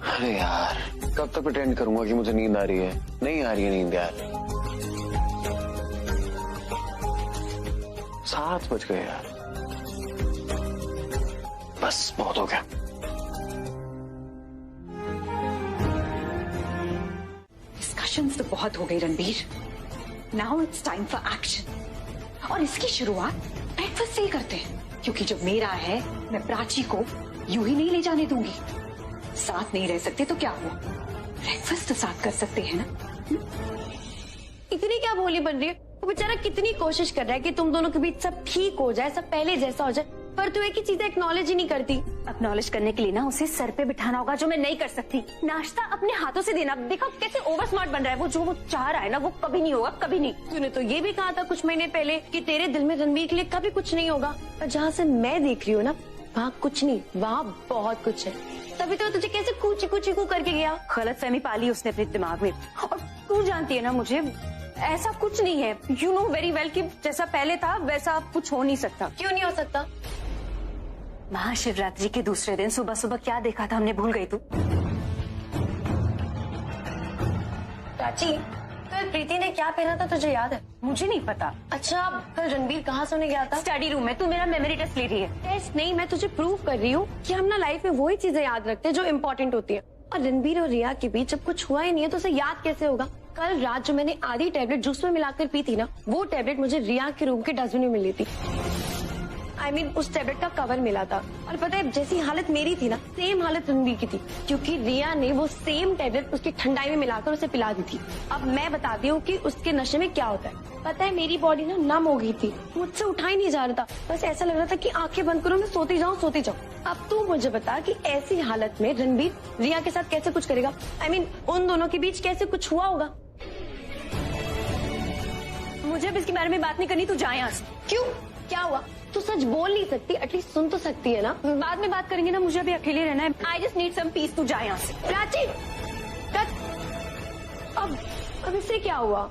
अरे यार, कब तक प्रिटेंड करूंगा कि मुझे नींद आ रही है? नहीं आ रही है नींद यार। 7 बज गए यार, बस बहुत हो गया। डिस्कशंस तो बहुत हो गई Ranbir, now it's time for action. और इसकी शुरुआत ब्रेकफास्ट से ही करते हैं, क्योंकि जो मेरा है मैं प्राची को यूं ही नहीं ले जाने दूंगी। साथ नहीं रह सकते तो क्या हुआ, ब्रेकफास्ट तो साथ कर सकते हैं ना। इतनी क्या बोली बन रही है? वो बेचारा कितनी कोशिश कर रहा है कि तुम दोनों के बीच सब ठीक हो जाए, सब पहले जैसा हो जाए, पर तू एक ही चीजें एक्नॉलेज ही नहीं करती। एक्नॉलेज करने के लिए ना उसे सर पे बिठाना होगा, जो मैं नहीं कर सकती। नाश्ता अपने हाथों से देना। देखो कैसे ओवर स्मार्ट बन रहा है वो, जो वो चाह रहा है ना वो कभी नहीं होगा, कभी नहीं। तूने तो ये भी कहा था कुछ महीने पहले कि तेरे दिल में रणबीर के लिए कभी कुछ नहीं होगा, पर जहाँ से मैं देख रही हूँ ना, वहाँ कुछ नहीं, वहाँ बहुत कुछ है। तभी तो तुझे कैसे कूची कूची कू करके गया। गलतफहमी पाली उसने अपने दिमाग में, और तू जानती है ना मुझे, ऐसा कुछ नहीं है। यू नो वेरी वेल कि जैसा पहले था वैसा अब कुछ हो नहीं सकता। क्यों नहीं हो सकता? महाशिवरात्रि के दूसरे दिन सुबह सुबह क्या देखा था हमने, भूल गई तू? प्राची, कल प्रीति ने क्या पहना था तुझे याद है? मुझे नहीं पता। अच्छा, कल रणबीर कहाँ सोने गया था? स्टडी रूम में। तू मेरा मेमोरी टेस्ट ले रही है? टेस्ट नहीं, मैं तुझे प्रूव कर रही हूँ कि हम ना लाइफ में वही चीजें याद रखते हैं जो इम्पोर्टेंट होती है। और रणबीर और रिया के बीच जब कुछ हुआ ही नहीं है तो उसे याद कैसे होगा? कल रात जो मैंने आधी टैबलेट जूस में मिलाकर पी थी ना, वो टैबलेट मुझे रिया के रूम के डस्टबिन में मिली थी। I mean, उस टैबलेट का कवर मिला था। और पता है, जैसी हालत मेरी थी ना, सेम हालत रणबीर की थी, क्योंकि रिया ने वो सेम टैबलेट उसकी ठंडाई में मिलाकर उसे पिला दी थी। अब मैं बताती हूँ कि उसके नशे में क्या होता है। पता है, मेरी बॉडी ना नम हो गई थी, मुझसे उठा ही नहीं जा रहा था, बस ऐसा लग रहा था कि आंखें बंद करो, मैं सोती जाऊँ सोती जाऊँ। अब तू मुझे बता कि ऐसी हालत में रणबीर रिया के साथ कैसे कुछ करेगा? I mean, उन दोनों के बीच कैसे कुछ हुआ होगा? मुझे अब इसके बारे में बात नहीं करनी, तू जा यहाँ से। क्यों, क्या हुआ? तू सच बोल नहीं सकती? एटलीस्ट सुन तो सकती है ना। बाद में बात करेंगे ना, मुझे अभी अकेले रहना है। I just need some peace, तू जा यहाँ से। प्राची, अब इससे क्या हुआ?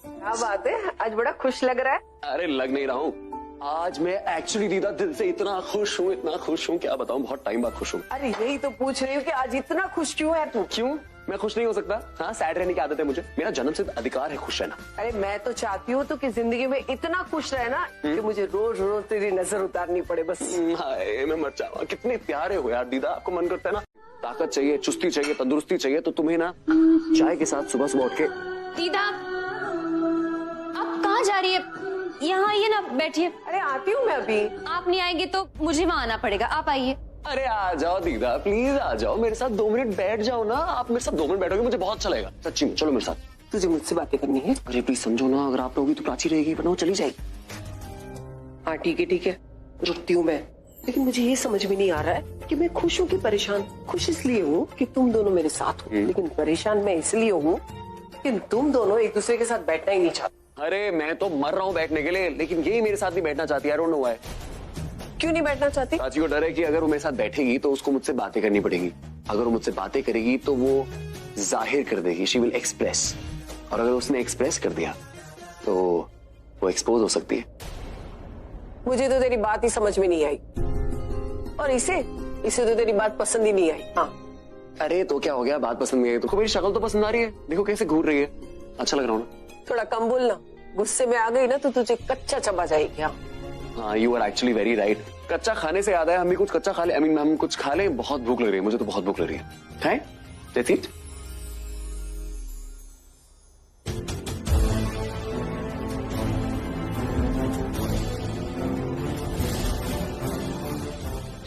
क्या बात है, आज बड़ा खुश लग रहा है। अरे लग नहीं रहा हूँ, आज मैं एक्चुअली दीदा दिल से इतना खुश हूँ, क्या बताऊँ, बहुत टाइम बाद खुश हूँ। अरे यही तो पूछ रही हूँ कि आज इतना खुश क्यों है तू? क्यों? मैं खुश नहीं हो सकता? हाँ, सैड रहने की आदत है मुझे, मेरा जन्मसिद्ध अधिकार है खुश रहना। अरे मैं तो चाहती हूँ तो कि जिंदगी में इतना खुश रहना कि मुझे रोज रोज तेरी नजर उतारनी पड़े बस। हाय, मैं मर जाऊंगा। कितने प्यारे हो यार दीदा, आपको मन करता है ना ताकत चाहिए, चुस्ती चाहिए, तंदुरुस्ती चाहिए तो तुम्हें ना चाय के साथ सुबह सुबह उठ के। दीदा आप कहाँ जा रही है? यहाँ आइए ना, बैठिए। अरे आती हूँ मैं अभी। आप नहीं आएंगे तो मुझे वहाँ आना पड़ेगा, आप आइए। अरे आ जाओ दीदा, प्लीज आ जाओ, मेरे साथ 2 मिनट बैठ जाओ ना। आप मेरे साथ 2 मिनट बैठोगे मुझे बहुत अच्छा लगेगा, सच्ची में। चलो मेरे साथ। तुझे मुझसे बातें करनी है? अरे प्लीज समझो ना, अगर आप रहोगी तो प्राची रहेगी, वरना वो चली जाएगी। हाँ ठीक है, रुकती हूँ मैं। लेकिन मुझे ये समझ में नहीं आ रहा है कि मैं खुश हूँ कि परेशान। खुश इसलिए हूँ कि तुम दोनों मेरे साथ हो, लेकिन परेशान मैं इसलिए हूँ कि तुम दोनों एक दूसरे के साथ बैठना ही नहीं चाहते। अरे मैं तो मर रहा हूँ बैठने के लिए, लेकिन यही मेरे साथ नहीं बैठना चाहती। I don't know why. क्यों नहीं बैठना चाहती? प्राची को डर है कि अगर वो मेरे साथ बैठेगी तो उसको मुझसे बातें करनी पड़ेगी। अगर वो मुझसे बातें करेगी तो वो जाहिर कर देगी, शी विल एक्सप्रेस। और अगर उसने एक्सप्रेस कर दिया तो वो एक्सपोज हो सकती है। मुझे तो तेरी बात ही समझ में नहीं आई, और इसे तो तेरी बात पसंद ही नहीं आई। हाँ अरे तो क्या हो गया, बात पसंद नहीं आई तो मेरी शक्ल तो पसंद आ रही है, देखो कैसे घूर रही है, अच्छा लग रहा हूँ ना। थोड़ा कम बोलना, गुस्से में आ गई ना तो तुझे कच्चा चबा जाएगी। हाँ you are actually very right. कच्चा खाने से याद है, हम भी कुछ कच्चा खा ले। हम कुछ खा ले, बहुत भूख लग रही है मुझे, तो बहुत भूख लग रही है। Let's eat?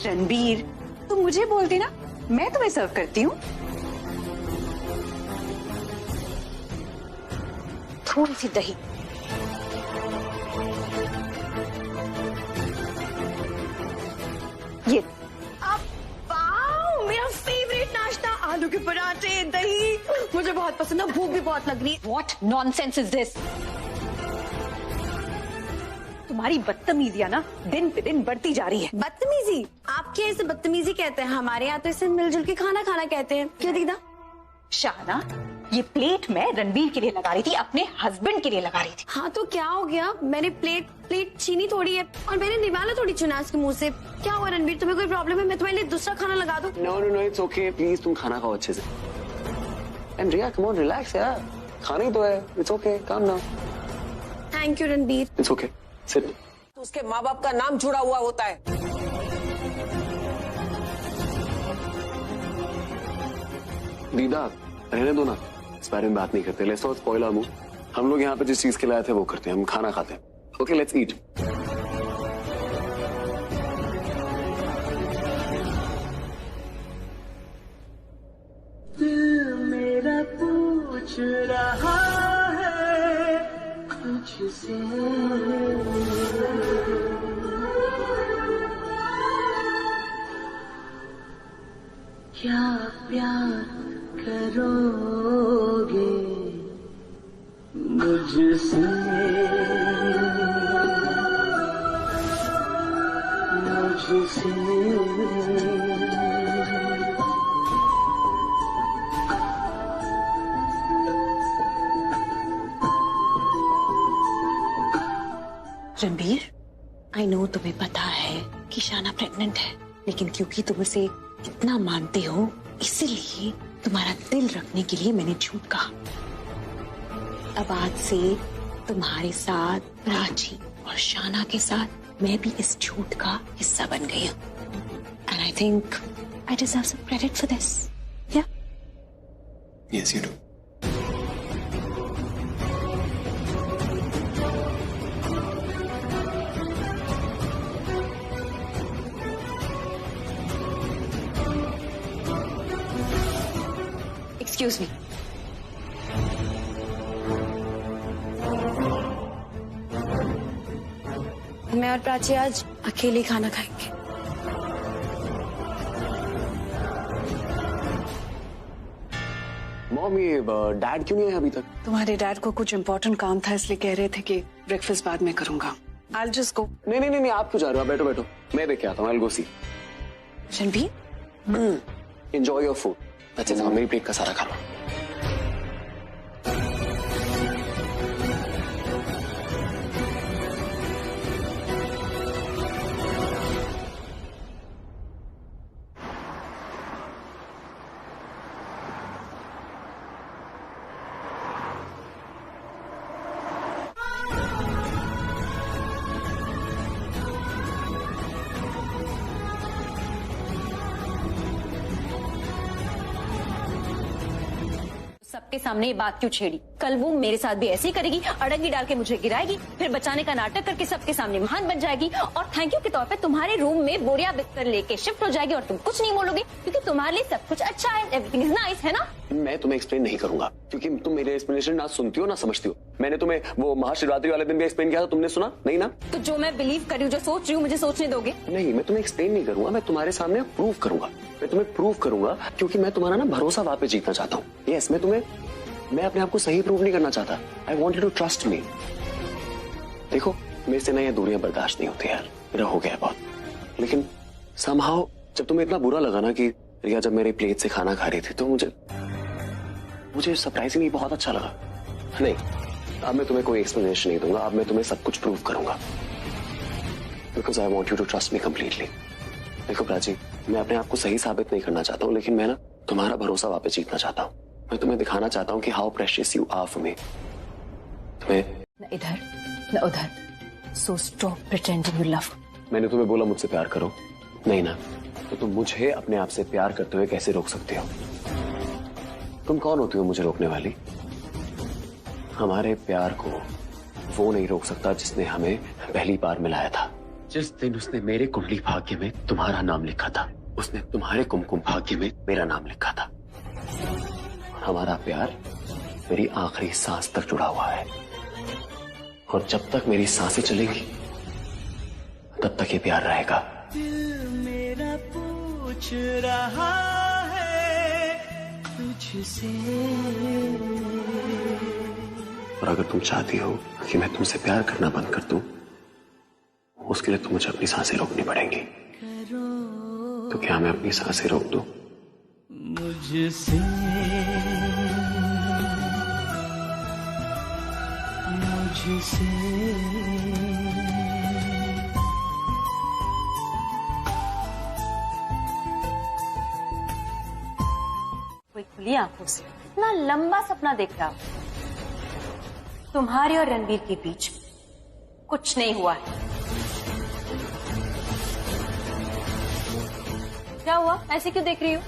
रणबीर, तुम मुझे बोलती ना, मैं तुम्हें सर्व करती हूँ। थोड़ी सी दही। ये मेरा फेवरेट नाश्ता, आलू के पराठे, दही, मुझे बहुत पसंद है। भूख भी बहुत लग रही है। What nonsense is this? तुम्हारी बदतमीजियां ना दिन पे दिन बढ़ती जा रही है। बदतमीजी? आपके इसे बदतमीजी कहते हैं, हमारे यहाँ तो इसे मिलजुल के खाना खाना कहते हैं। क्यों दीदा? शाहना, ये प्लेट मैं रणबीर के लिए लगा रही थी, अपने हस्बैंड के लिए लगा रही थी। हाँ तो क्या हो गया? मैंने प्लेट छीनी थोड़ी है, और मैंने निवाला थोड़ी चुना इसके मुंह से। क्या हुआ रणबीर, तुम्हें कोई प्रॉब्लम है? मैं तुम्हारे लिए दूसरा खाना लगा दूं? नो इट्स ओके, प्लीज तुम खाना खाओ अच्छे से। And Riya come on, relax यार, खाना ही तो है। It's okay, calm down. Thank you Ranbir. It's okay, sit. तो उसके माँ बाप का नाम जुड़ा हुआ होता है। दीदा रहने दो ना, इस बारे में बात नहीं करते। Let's not spoil our mood. हम लोग यहाँ पे जिस चीज के लिए आए थे वो करते हैं, हम खाना खाते हैं। Okay let's eat. मेरा पूछ रहा है तुझसे, क्या प्यार करोगे मुझसे, रणबीर, आई नो तुम्हें पता है कि शाना प्रेग्नेंट है, लेकिन क्योंकि तुम उसे इतना मानते हो इसीलिए तुम्हारा दिल रखने के लिए मैंने झूठ कहा। अब आज से तुम्हारे साथ प्राची और शाना के साथ मैं भी इस झूठ का हिस्सा बन गई हूँ। And I think I deserve some credit for this. Yeah yes you do. Excuse me. मैं और प्राची आज अकेले खाना खाएंगे। मॉम ये डैड क्यों नहीं आया अभी तक? तुम्हारे डैड को कुछ इम्पोर्टेंट काम था, इसलिए कह रहे थे कि ब्रेकफास्ट बाद में करूंगा। I'll just go। नहीं आप क्यों जा रहे हो? बैठो बैठो, मैं देख के आता हूँ। I'll go see। Ranbir, Enjoy your food। अच्छे से मेरी प्लेट का सारा खा लो। सबके सामने ये बात क्यों छेड़ी? कल वो मेरे साथ भी ऐसे ही करेगी, अड़ंगी डाल के मुझे गिराएगी, फिर बचाने का नाटक करके सबके सामने महान बन जाएगी और थैंक यू के तौर पे तुम्हारे रूम में बोरिया बिस्तर लेके शिफ्ट हो जाएगी और तुम कुछ नहीं बोलोगे क्योंकि तुम्हारे लिए सब कुछ अच्छा है, एवरीथिंग इज नाइस, है ना? मैं तुम्हें एक्सप्लेन नहीं करूंगा क्योंकि तुम मेरे एक्सप्लेनेशन ना सुनती हो ना समझती हो। मैंने तुम्हें वो महाशिवरात्रि वाले दिन भी एक्सप्लेन किया था, तुमने सुना नहीं ना? तो जो मैं बिलीव कर रही हूँ, जो सोच रही हूँ, मुझे सोचने दोगे? नहीं, मैं तुम्हें एक्सप्लेन नहीं करूंगा, मैं तुम्हारे सामने प्रूव करूंगा। मैं तुम्हें प्रूव करूंगा क्योंकि मैं तुम्हारा ना भरोसा वापस जीतना चाहता हूँ। यस, मैं अपने आप को सही प्रूव नहीं करना चाहता। I want you to trust me. देखो, मेरे से ना ये दूरियां बर्दाश्त नहीं होती यार, मेरा हो गया बहुत। लेकिन समहाउ जब तुम्हें इतना बुरा लगा ना कि रिया जब मेरी प्लेट से खाना खा रही थी तो मुझे सरप्राइजिंगली बहुत अच्छा लगा। नहीं, अब मैं तुम्हें कोई एक्सप्लेनेशन नहीं दूंगा, अब मैं तुम्हें सब कुछ प्रूव करूंगा because I want you to trust me completely. देखो प्राची, मैं अपने आप को सही साबित नहीं करना चाहता हूँ, लेकिन मैं ना तुम्हारा भरोसा वापस जीतना चाहता हूँ। मैं तुम्हें दिखाना चाहता हूँ कि how precious you are for me. तुम्हें न इधर न उधर, so stop pretending you love. मैंने तुम्हें बोला मुझसे प्यार करो, नहीं ना? तो तुम मुझे अपने आप से प्यार करते हुए कैसे रोक सकते हो? तुम कौन होती हो मुझे रोकने वाली? हमारे प्यार को वो नहीं रोक सकता जिसने हमें पहली बार मिलाया था। जिस दिन उसने मेरे कुंडली भाग्य में तुम्हारा नाम लिखा था, उसने तुम्हारे कुमकुम भाग्य में मेरा नाम लिखा था। हमारा प्यार मेरी आखिरी सांस तक जुड़ा हुआ है और जब तक मेरी सांसें चलेंगी तब तक ये प्यार रहेगा। दिल मेरा पूछ रहा है तुझसे, और अगर तुम चाहती हो कि मैं तुमसे प्यार करना बंद कर दूं, उसके लिए तो मुझे अपनी सांसें रोकनी पड़ेंगी। तो क्या मैं अपनी सांसें रोक दूं? मुझसे कोई खुली आंखों से इतना लंबा सपना देख रहा हो। तुम्हारे और रणबीर के बीच कुछ नहीं हुआ है। क्या हुआ? ऐसे क्यों देख रही हो?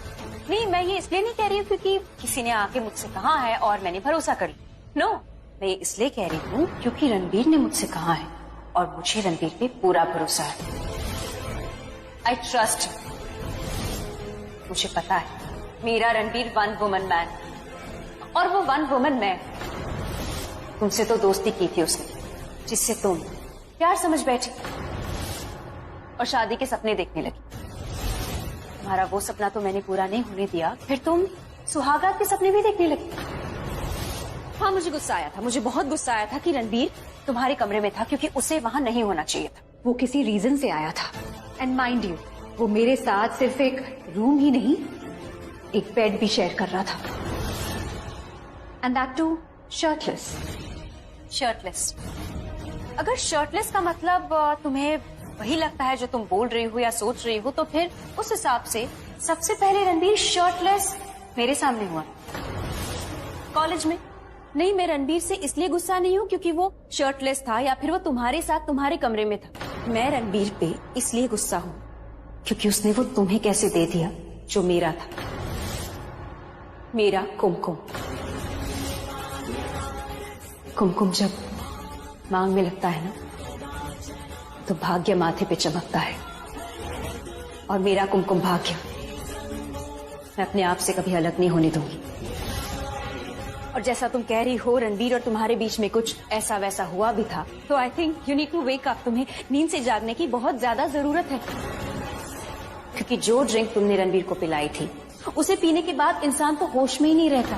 नहीं, मैं ये इसलिए नहीं कह रही हूँ क्योंकि किसी ने आके मुझसे कहा है और मैंने भरोसा कर लिया। नो, मैं ये इसलिए कह रही हूँ क्योंकि रणबीर ने मुझसे कहा है और मुझे रणबीर पे पूरा भरोसा है। I trust. मुझे पता है मेरा रणबीर वन वुमन मैन, और वो वन वुमन मैं। तुमसे तो दोस्ती की थी उसने, जिससे तुम प्यार समझ बैठी और शादी के सपने देखने लगी। तुम्हारा वो सपना तो मैंने पूरा नहीं होने दिया, फिर तुम सुहागरात के सपने भी देखने लगी। हाँ, मुझे गुस्सा आया था, मुझे बहुत गुस्सा आया था कि रणबीर तुम्हारे कमरे में था क्योंकि उसे वहां नहीं होना चाहिए था। वो किसी रीजन से आया था एंड माइंड यू, वो मेरे साथ सिर्फ एक रूम ही नहीं, एक बेड भी शेयर कर रहा था, and that too shirtless. Shirtless? अगर शर्टलेस का मतलब तुम्हें वही लगता है जो तुम बोल रही हो या सोच रही हो, तो फिर उस हिसाब से सबसे पहले रणबीर शर्टलेस मेरे सामने हुआ। कॉलेज में नहीं, मैं रणबीर से इसलिए गुस्सा नहीं हूँ क्योंकि वो शर्टलेस था या फिर वो तुम्हारे साथ तुम्हारे कमरे में था। मैं रणबीर पे इसलिए गुस्सा हूँ क्योंकि उसने वो तुम्हें कैसे दे दिया जो मेरा था, मेरा कुमकुम। कुमकुम जब मांग में लगता है ना, तो भाग्य माथे पे चमकता है, और मेरा कुमकुम भाग्य मैं अपने आप से कभी अलग नहीं होने दूंगी। और जैसा तुम कह रही हो रणबीर और तुम्हारे बीच में कुछ ऐसा वैसा हुआ भी था, तो I think you need to wake up. तुम्हें नींद से जागने की बहुत ज्यादा जरूरत है, क्योंकि जो ड्रिंक तुमने रणबीर को पिलाई थी उसे पीने के बाद इंसान तो होश में ही नहीं रहता।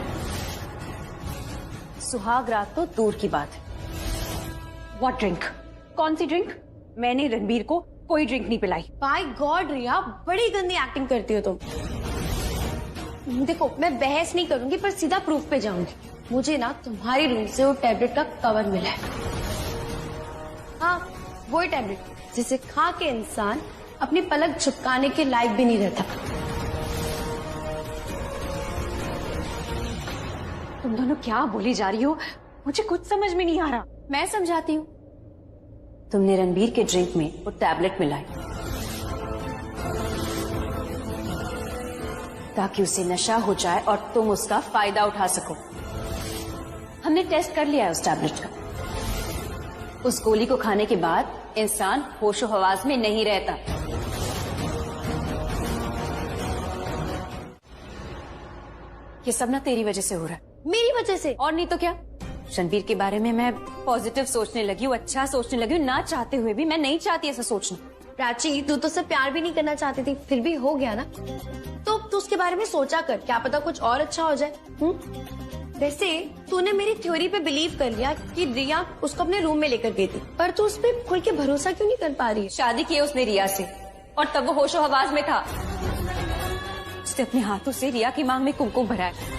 सुहाग रात तो दूर की बात है। What drink? कौन सी ड्रिंक? मैंने रणबीर को कोई ड्रिंक नहीं पिलाई। बाय गॉड रिया, बड़ी गंदी एक्टिंग करती हो तुम। देखो, मैं बहस नहीं करूंगी पर सीधा प्रूफ पे जाऊंगी। मुझे ना तुम्हारी रूम से वो टैबलेट का कवर मिला है। हाँ, वही टैबलेट जिसे खा के इंसान अपनी पलक झपकाने के लायक भी नहीं रहता। तुम दोनों क्या बोली जा रही हो? मुझे कुछ समझ में नहीं आ रहा। मैं समझाती हूँ। तुमने रणबीर के ड्रिंक में वो टैबलेट मिलाई ताकि उसे नशा हो जाए और तुम उसका फायदा उठा सको। हमने टेस्ट कर लिया है उस टैबलेट का। उस गोली को खाने के बाद इंसान होशो हवास में नहीं रहता। ये सब ना तेरी वजह से हो रहा है। मेरी वजह से? और नहीं तो क्या। रणवीर के बारे में मैं पॉजिटिव सोचने लगी हूँ, अच्छा सोचने लगी हूँ, ना चाहते हुए भी। मैं नहीं चाहती ऐसा सोचना। प्राची, तू तो उससे प्यार भी नहीं करना चाहती थी, फिर भी हो गया ना। तो तू उसके बारे में सोचा कर, क्या पता कुछ और अच्छा हो जाए। वैसे तूने मेरी थ्योरी पे बिलीव कर लिया कि रिया उसको अपने रूम में लेकर गई थी, पर तू उस पर खुल के भरोसा क्यों नहीं कर पा रही है? शादी की उसने रिया से, और तब वो होशो हवास में था। उसने अपने हाथों से रिया की मांग में कुमकुम भरा है।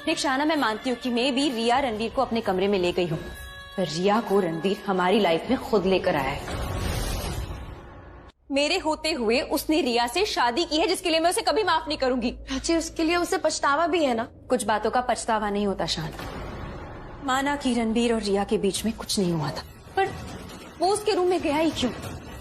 देख शाना, मैं मानती हूँ कि मैं भी रिया रणवीर को अपने कमरे में ले गई हूँ, पर रिया को रणवीर हमारी लाइफ में खुद लेकर आया है। मेरे होते हुए उसने रिया से शादी की है, जिसके लिए मैं उसे कभी माफ नहीं करूंगी। प्राची, उसके लिए उसे पछतावा भी है ना। कुछ बातों का पछतावा नहीं होता शाना। माना कि रणवीर और रिया के बीच में कुछ नहीं हुआ था, पर वो उसके रूम में गया ही क्यों?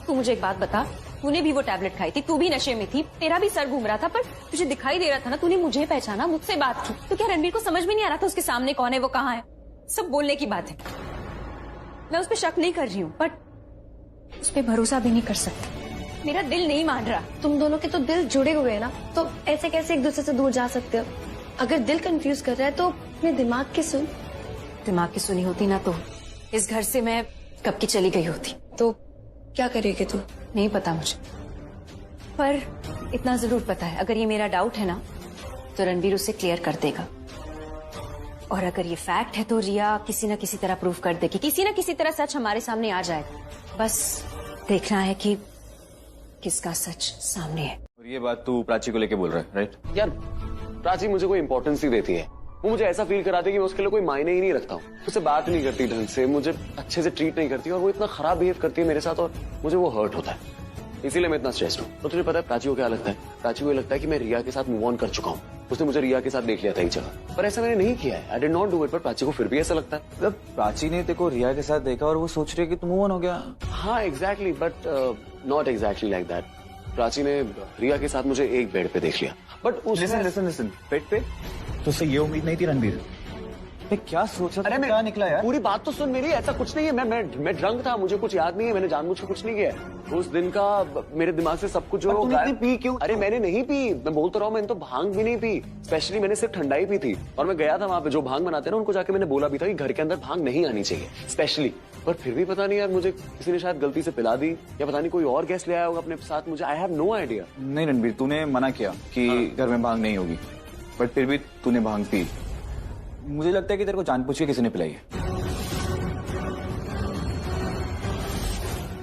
तू मुझे एक बात बता, तूने भी वो टैबलेट खाई थी, तू भी नशे में थी, तेरा भी सर घूम रहा था, पर तुझे दिखाई दे रहा था ना, तूने मुझे पहचाना, मुझसे बात की। तो क्या रणवीर को समझ में नहीं आ रहा था उसके सामने कौन है, वो कहाँ है? सब बोलने की बात है। मैं उस पर शक नहीं कर रही हूँ, बट उस पर भरोसा भी नहीं कर सकती। मेरा दिल नहीं मान रहा। तुम दोनों के तो दिल जुड़े हुए हैं ना, तो ऐसे कैसे एक दूसरे से दूर जा सकते हो? अगर दिल कंफ्यूज कर रहा है तो अपने दिमाग की सुन। दिमाग की सुनी होती ना तो इस घर से मैं कब की चली गई होती। तो क्या करेगी तू? नहीं पता मुझे, पर इतना जरूर पता है, अगर ये मेरा डाउट है ना तो रणवीर उसे क्लियर कर देगा, और अगर ये फैक्ट है तो रिया किसी न किसी तरह प्रूव कर देगी, किसी न किसी तरह सच हमारे सामने आ जाएगा। बस देखना है कि किसका सच सामने है। और ये बात तू प्राची को लेके बोल रहा है, राइट? यार प्राची मुझे कोई इंपॉर्टेंस नहीं देती है। वो मुझे ऐसा फील कराती है कि मैं उसके लिए कोई मायने ही नहीं रखता हूँ। उससे बात नहीं करती ढंग से, मुझे अच्छे से ट्रीट नहीं करती, और वो इतना खराब बिहेव करती है मेरे साथ, और मुझे वो हर्ट होता है। इसीलिए मैं इतना स्ट्रेस्ड हूँ। तो तुझे पता है प्राची को क्या लगता है? प्राची को ये लगता है कि मैं रिया के साथ मूव ऑन कर चुका हूँ। उसने मुझे रिया के साथ देख लिया था एक जगह, पर ऐसा मैंने नहीं किया है। I did not do it, पर प्राची को फिर भी ऐसा लगता है। मतलब प्राची ने तेको रिया के साथ देखा और वो सोच रही है कि तुम मूव ऑन हो गया। हाँ exactly, but not exactly like that. Prachi ने रिया के साथ मुझे एक बेड पे देख लिया, बट लिसन बेड पे तो उससे ये उम्मीद नहीं थी रणवीर। क्या सोचा? अरे क्या निकला यार? पूरी बात तो सुन मेरी। ऐसा कुछ नहीं है, मैं ड्रंक था, मुझे कुछ याद नहीं है, मैंने जानबूझ के कुछ नहीं किया। उस दिन का मेरे दिमाग से सब कुछ जो तूने पी क्यों? अरे मैंने नहीं पी, मैं बोल तो रहा हूँ, मैंने तो भांग भी नहीं पी। स्पेशली मैंने सिर्फ ठंडाई पी थी, और मैं गया था वहां पे जो भांग बनाते हैं ना, उनको जाके मैंने बोला भी था कि घर के अंदर भांग नहीं आनी चाहिए स्पेशली। पर फिर भी पता नहीं यार, मुझे किसी ने शायद गलती से पिला दी, या पता नहीं कोई और गेस्ट ले आया होगा अपने साथ। मुझे आई हैव नो आइडिया। नहीं रणवीर, तूने मना किया कि घर में भांग नहीं होगी, बट फिर भी तूने भांग पी। मुझे लगता है कि तेरे को जानबूझ के किसी ने पिलाई है।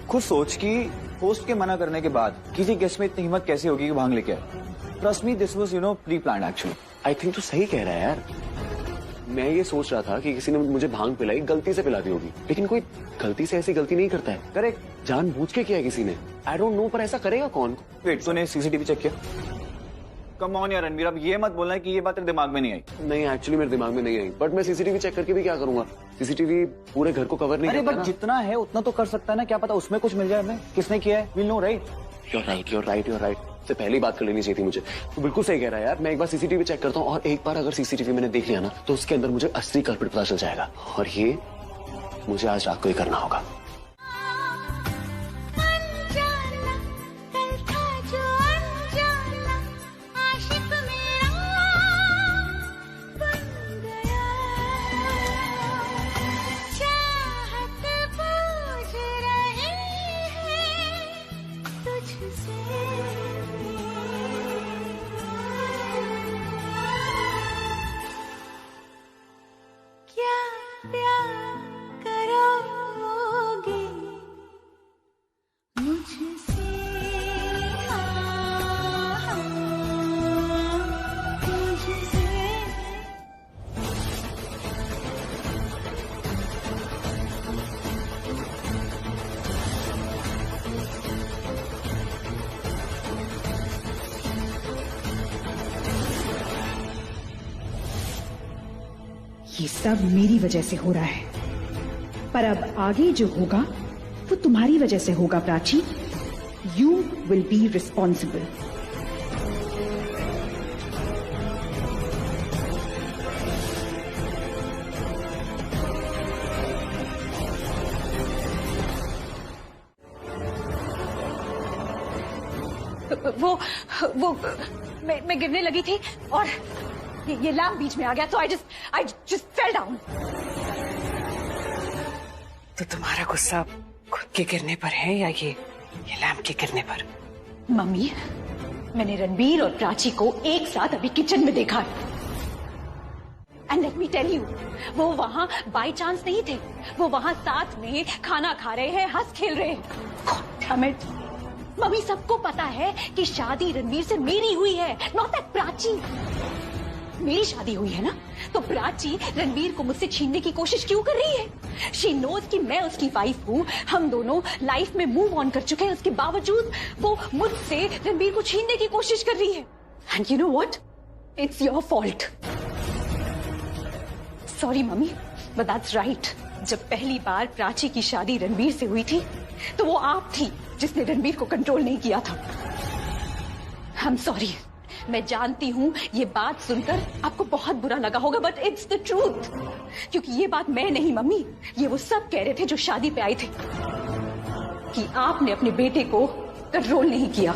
खुद सोच कि होस्ट के मना करने के बाद किसी गेस्ट में इतनी हिम्मत कैसे होगी कि भांग लेके आए। Trust me, this was pre planned actually. I think तो सही कह रहा है यार। मैं ये सोच रहा था कि किसी ने मुझे भांग पिलाई, गलती से पिला दी होगी, लेकिन कोई गलती से ऐसी गलती नहीं करता है। करेक्ट, जानबूझ के किया है किसी ने। आई डोंट नो, पर ऐसा करेगा कौन? वेट, तूने सीसीटीवी चेक किया? कम ऑन यार रणवीर, अब ये मत बोलना है कि ये बात तेरे दिमाग में नहीं आई। नहीं, एक्चुअली मेरे दिमाग में नहीं आई, बट मैं सीसीटीवी चेक करके भी क्या करूंगा? सीसीटीवी पूरे घर को कवर नहीं करता। अरे बट जितना है उतना तो कर सकता है ना, क्या पता उसमें कुछ मिल जाए हमें। किसने किया है? Will know, right? You're right. से पहले ही बात कर लेनी चाहिए थी मुझे। तो बिल्कुल सही कह रहा है यार। मैं एक बार सीसीटीवी चेक करता हूँ, और एक बार अगर सीसीटीवी मैंने देख लिया ना, तो उसके अंदर मुझे असली कल्प्रिट पता चल जाएगा, और ये मुझे आज रात को ही करना होगा। ये सब मेरी वजह से हो रहा है, पर अब आगे जो होगा वो तुम्हारी वजह से होगा Prachi. You will be responsible. वो मैं गिरने लगी थी और ये लैम्प बीच में आ गया, तो आई जस्ट फेल डाउन। तो तुम्हारा गुस्सा खुद के गिरने पर है या ये लैम्प के गिरने पर? मम्मी, मैंने रणबीर और प्राची को एक साथ अभी किचन में देखा है। And let me tell you, वो वहां बाय चांस नहीं थे, वो वहां साथ में खाना खा रहे हैं, हंस खेल रहे हैं। God damn it! मम्मी, सबको पता है कि शादी रणबीर से मेरी हुई है, नॉट दैट प्राची। मेरी शादी हुई है ना, तो प्राची रणबीर को मुझसे छीनने की कोशिश क्यों कर रही है? शी नोज कि मैं उसकी वाइफ हूँ, हम दोनों लाइफ में मूव ऑन कर चुके हैं, उसके बावजूद वो मुझसे रणबीर को छीनने की कोशिश कर रही है। And you know what? It's your fault. Sorry mummy, but that's right. जब पहली बार प्राची की शादी रणबीर से हुई थी, तो वो आप थी जिसने रणबीर को कंट्रोल नहीं किया था। आई एम सॉरी। मैं जानती हूँ ये बात सुनकर आपको बहुत बुरा लगा होगा, बट इट्स द ट्रूथ। क्योंकि ये बात मैं नहीं मम्मी, ये वो सब कह रहे थे जो शादी पे आए थे कि आपने अपने बेटे को कंट्रोल नहीं किया।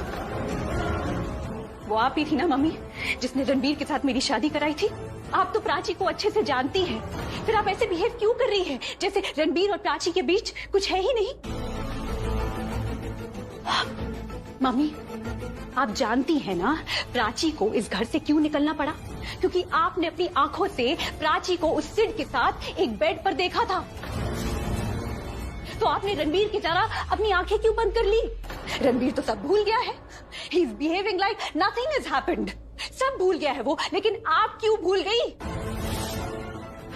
वो आप ही थी ना मम्मी जिसने रणबीर के साथ मेरी शादी कराई थी। आप तो प्राची को अच्छे से जानती हैं, फिर आप ऐसे बिहेव क्यों कर रही हैं जैसे रणबीर और प्राची के बीच कुछ है ही नहीं? मम्मी, आप जानती हैं ना प्राची को इस घर से क्यों निकलना पड़ा? क्योंकि आपने अपनी आंखों से प्राची को उस सिड के साथ एक बेड पर देखा था। तो आपने रणबीर की तरह अपनी आंखें क्यों बंद कर ली? रणबीर तो सब भूल गया है। He is behaving like nothing has happened. सब भूल गया है वो, लेकिन आप क्यों भूल गई?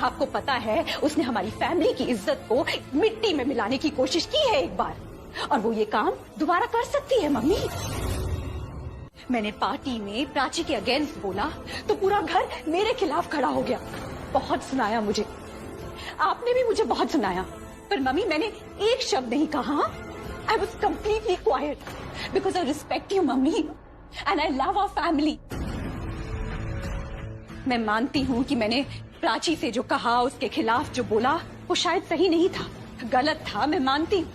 आपको पता है उसने हमारी फैमिली की इज्जत को मिट्टी में मिलाने की कोशिश की है एक बार, और वो ये काम दोबारा कर सकती है मम्मी। मैंने पार्टी में प्राची के अगेंस्ट बोला तो पूरा घर मेरे खिलाफ खड़ा हो गया। बहुत सुनाया मुझे, आपने भी मुझे बहुत सुनाया, पर मम्मी मैंने एक शब्द नहीं कहा। I was completely quite because I respect you mummy and I love our family. मैं मानती हूँ कि मैंने प्राची से जो कहा, उसके खिलाफ जो बोला, वो शायद सही नहीं था, गलत था, मैं मानती हूँ।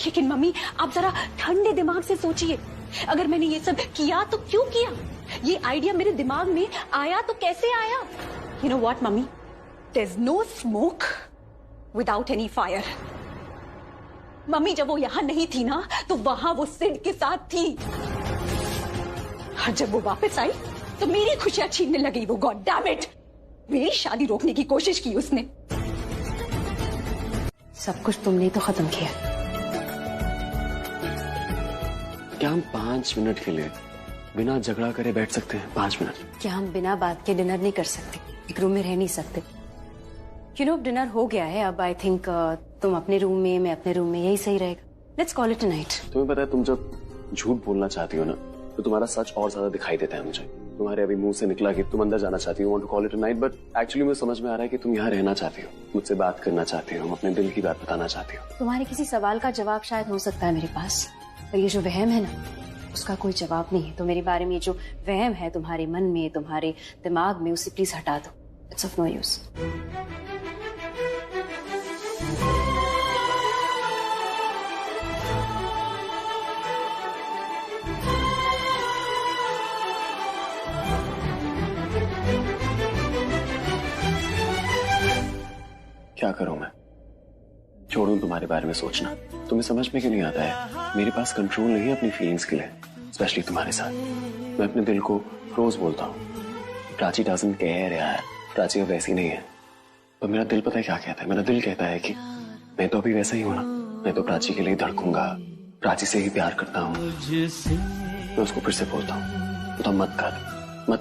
लेकिन मम्मी आप जरा ठंडे दिमाग से सोचिए, अगर मैंने ये सब किया तो क्यों किया? ये आइडिया मेरे दिमाग में आया तो कैसे आया? You know what mummy, there is no smoke without any fire. Mummy जब वो यहां नहीं थी ना, तो वहां वो सिड के साथ थी, और जब वो वापस आई तो मेरी खुशियां छीनने लगी वो। गॉड डैम इट, मेरी शादी रोकने की कोशिश की उसने। सब कुछ तुमने तो खत्म किया। क्या हम 5 मिनट के लिए बिना झगड़ा करे बैठ सकते हैं? 5 मिनट? क्या हम बिना बात के डिनर नहीं कर सकते? एक रूम में रह नहीं सकते? यू नो डिनर हो गया है, अब आई थिंक तुम अपने रूम में, मैं अपने रूम में, यही सही रहेगा। Let's call it a night. तुम्हें पता है तुम जब झूठ बोलना चाहती हो ना, तो तुम्हारा सच और ज्यादा दिखाई देता है मुझे। तुम्हारे अभी मुंह से निकला कि तुम अंदर जाना चाहती हो, want to call it a night, but actually मुझे समझ में आ रहा है कि तुम यहाँ रहना चाहती हो, मुझसे बात करना चाहती हो, अपने दिल की बात बताना चाहती हो। तुम्हारे किसी सवाल का जवाब शायद हो सकता है मेरे पास, पर ये जो वहम है ना, उसका कोई जवाब नहीं है। तो मेरे बारे में जो वहम है तुम्हारे मन में, तुम्हारे दिमाग में, उसे प्लीज हटा दो। It's of no use. क्या करूं मैं? छोड़ूं तुम्हारे बारे में सोचना? तुम्हें समझ में क्यों नहीं आता है? मेरे पास कंट्रोल नहीं है अपनी फीलिंग्स के लिए, स्पेशली तुम्हारे साथ। मैं अपने दिल को रोज बोलता हूँ प्राची डजंट केयर यार, प्राची अब वैसी नहीं है। पर मेरा दिल पता है क्या कहता है? मेरा दिल कहता है कि मैं तो अभी वैसा ही हूं ना, मैं तो प्राची के लिए धड़कूंगा, प्राची से ही प्यार करता हूँ। मैं उसको फिर से बोलता हूँ तो मत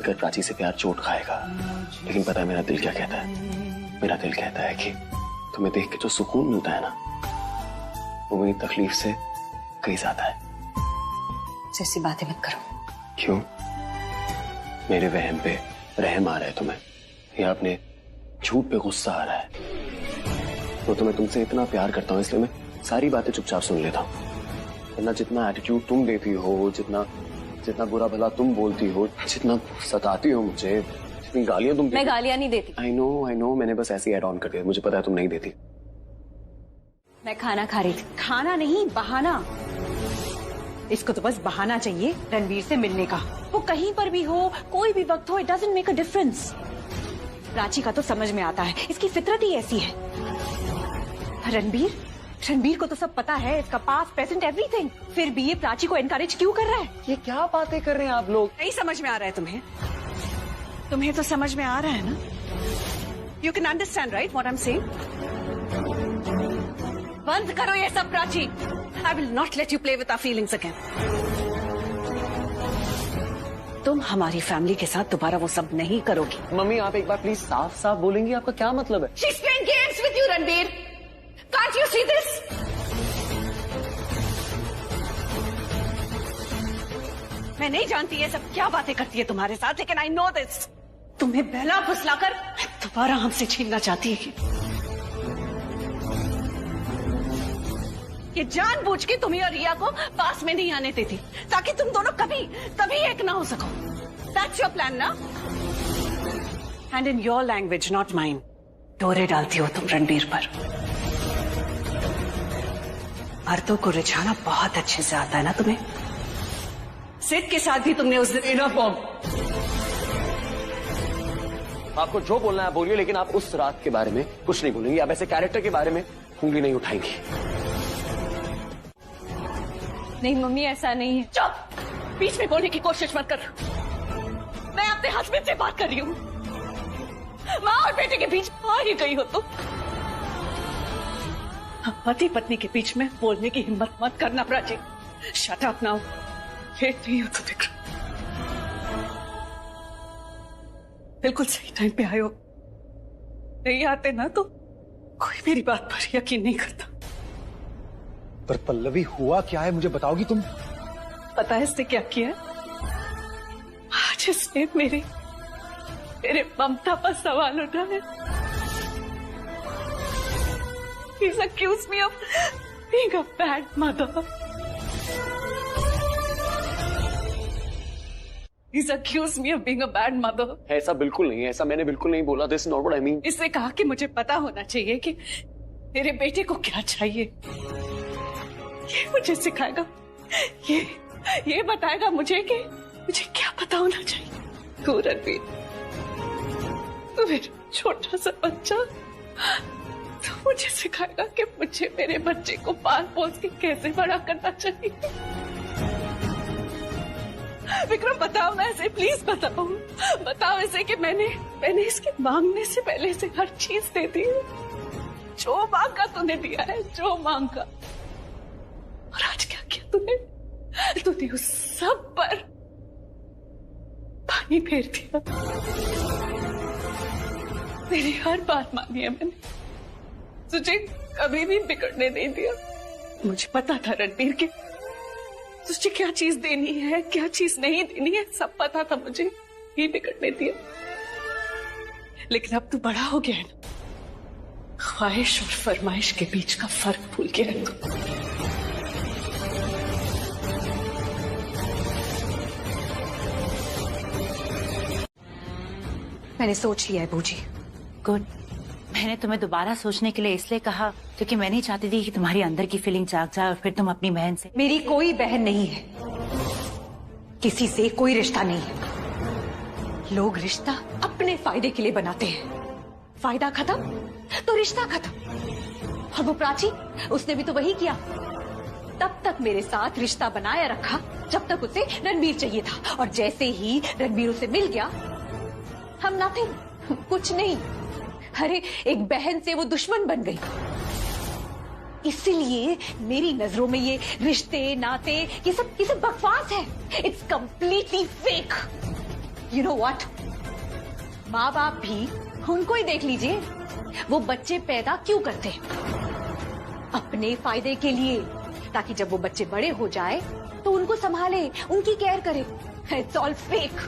कर प्राची से प्यार चोट खाएगा। लेकिन पता है मेरा दिल क्या कहता है? मेरा दिल कहता है कि तुम्हें देख के जो सुकून मिलता है ना, वो मेरी तकलीफ से कहीं ज्यादा है। ऐसी बातें मत करो। क्यों? मेरे वहम पे रहम आ रहा है तुम्हें, या अपने झूठ पे गुस्सा आ रहा है? तो मैं तुमसे इतना प्यार करता हूँ इसलिए मैं सारी बातें चुपचाप सुन लेता हूँ। वरना जितना एटीट्यूड तुम देती हो, जितना बुरा भला तुम बोलती हो, जितना सताती हो मुझे, जितनी गालियां तुम, मैं गालियां नहीं देती। आई नो, मैंने बस ऐसे ही ऐड ऑन कर दिया, मुझे पता है तुम नहीं देती। मैं खाना खा रही थी। खाना नहीं, बहाना। इसको तो बस बहाना चाहिए रणवीर से मिलने का। वो कहीं पर भी हो, कोई भी वक्त हो, it doesn't make a difference. Prachi का तो समझ में आता है, इसकी फितरत ही ऐसी है। रणवीर को तो सब पता है, इसका पास्ट प्रेजेंट एवरीथिंग। फिर भी ये प्राची को एनकरेज क्यों कर रहा है? ये क्या बातें कर रहे हैं आप लोग? नहीं समझ में आ रहा है तुम्हें? तुम्हें तो समझ में आ रहा है ना? You can understand right what I am saying? बंद करो ये सब Prachi. I will not let you play with our feelings again. तुम हमारी फैमिली के साथ दोबारा वो सब नहीं करोगी। मम्मी आप एक बार प्लीज साफ साफ बोलेंगी, आपका क्या मतलब है? She's playing games with you, Ranbir. Can't you see this? मैं नहीं जानती ये सब क्या बातें करती है तुम्हारे साथ, लेकिन I know this। तुम्हें बहला फुसलाकर दोबारा हमसे छीनना चाहती है। ये जानबूझ के तुम्हें और रिया को पास में नहीं आने देती, ताकि तुम दोनों कभी एक ना हो सको। That's your plan ना? And in your language, not mine, डोरे डालती हो तुम रणबीर पर। मर्दों को रिझाना बहुत अच्छे से आता है ना तुम्हें? सिद्ध के साथ भी तुमने उस दिन इनफ मॉम, आपको जो बोलना है बोलिए, लेकिन आप उस रात के बारे में कुछ नहीं बोलेंगी। आप ऐसे कैरेक्टर के बारे में उंगली नहीं उठाएंगी। नहीं मम्मी, ऐसा नहीं है। चुप! बीच में बोलने की कोशिश मत कर। मैं अपने हस्बैंड से बात कर रही हूँ। माँ और बेटे के बीच आ ही गई हो तुम। पति पत्नी के बीच में बोलने की हिम्मत मत करना Prachi. Shut up now. Late नहीं हो तो विक्रम। बिल्कुल सही टाइम पे आए हो। नहीं आते ना तो कोई मेरी बात पर यकीन नहीं करता। पर पल्लवी हुआ क्या है, मुझे बताओगी तुम? पता है इसने क्या किया? आज इसने मेरे ममता पर सवाल उठाया। He's accused me of being a bad mother. He's accused me of being a bad mother. ऐसा बिल्कुल नहीं है, ऐसा मैंने बिल्कुल नहीं बोला। This is not what I mean. इसने कहा कि मुझे पता होना चाहिए कि मेरे बेटे को क्या चाहिए। ये मुझे सिखाएगा, ये बताएगा मुझे कि मुझे क्या पता होना चाहिए। तू रणबीर, तू मेरा छोटा सा बच्चा, तो मुझे सिखाएगा कि मुझे मेरे बच्चे को पाल पोस के कैसे बड़ा करना चाहिए। विक्रम बताओ ना ऐसे, प्लीज बताओ ऐसे कि मैंने इसके मांगने से पहले से हर चीज दे दी। जो मांगा तूने दिया है, जो मांगा। और आज क्या किया तूने उस सब पर पानी फेर दिया। मेरी हर बात मानी है मैंने, तुझे कभी भी बिगड़ने नहीं दिया। मुझे पता था रणबीर के तुझे क्या चीज देनी है, क्या चीज नहीं देनी है, सब पता था मुझे। ही बिगड़ने दिया। लेकिन अब तू बड़ा हो गया है ना, ख्वाहिश और फरमाइश के बीच का फर्क भूल गया है तू। मैंने सोच लिया है बूजी। गुड। मैंने तुम्हें दोबारा सोचने के लिए इसलिए कहा क्योंकि मैं नहीं चाहती थी कि तुम्हारी अंदर की फीलिंग जाग जाए और फिर तुम अपनी बहन से। मेरी कोई बहन नहीं है, किसी से कोई रिश्ता नहीं है। लोग रिश्ता अपने फायदे के लिए बनाते हैं, फायदा खत्म तो रिश्ता खत्म। और वो प्राची, उसने भी तो वही किया। तब तक मेरे साथ रिश्ता बनाया रखा जब तक उसे रणबीर चाहिए था, और जैसे ही रणबीर उसे मिल गया, हम नथिंग, कुछ नहीं। अरे एक बहन से वो दुश्मन बन गई। इसीलिए मेरी नजरों में ये रिश्ते नाते ये सब बकवास है। It's completely fake. You know what, माँ बाप भी उनको ही देख लीजिए, वो बच्चे पैदा क्यों करते हैं? अपने फायदे के लिए, ताकि जब वो बच्चे बड़े हो जाए तो उनको संभाले, उनकी केयर करे। It's all fake.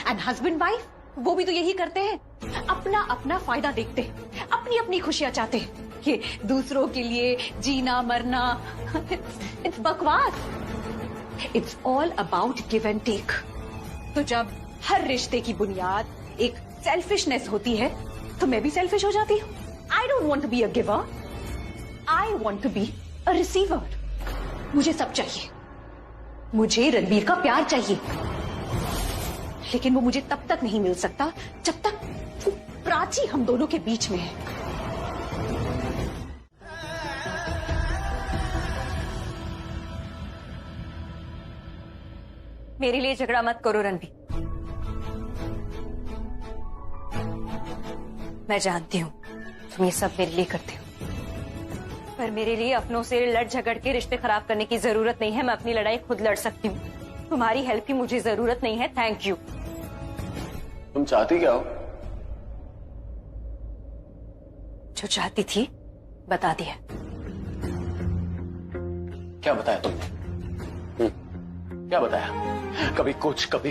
And husband wife वो भी तो यही करते हैं, अपना अपना फायदा देखते हैं, अपनी अपनी खुशियां चाहते हैं। ये दूसरों के लिए जीना मरना, इट्स बकवास। It's all about give and take. तो जब हर रिश्ते की बुनियाद एक सेल्फिशनेस होती है, तो मैं भी सेल्फिश हो जाती हूँ। I don't want to be a giver, I want to be a receiver. मुझे सब चाहिए, मुझे रणवीर का प्यार चाहिए, लेकिन वो मुझे तब तक नहीं मिल सकता जब तक वो प्राची हम दोनों के बीच में है। मेरे लिए झगड़ा मत करो रणवीर। मैं जानती हूं तुम ये सब मेरे लिए करते हो, पर मेरे लिए अपनों से लड़ झगड़ के रिश्ते खराब करने की जरूरत नहीं है। मैं अपनी लड़ाई खुद लड़ सकती हूँ। तुम्हारी हेल्प की मुझे जरूरत नहीं है। Thank you. तुम चाहती क्या हो? जो चाहती थी बता दिया। क्या बताया तुमने? क्या बताया? कभी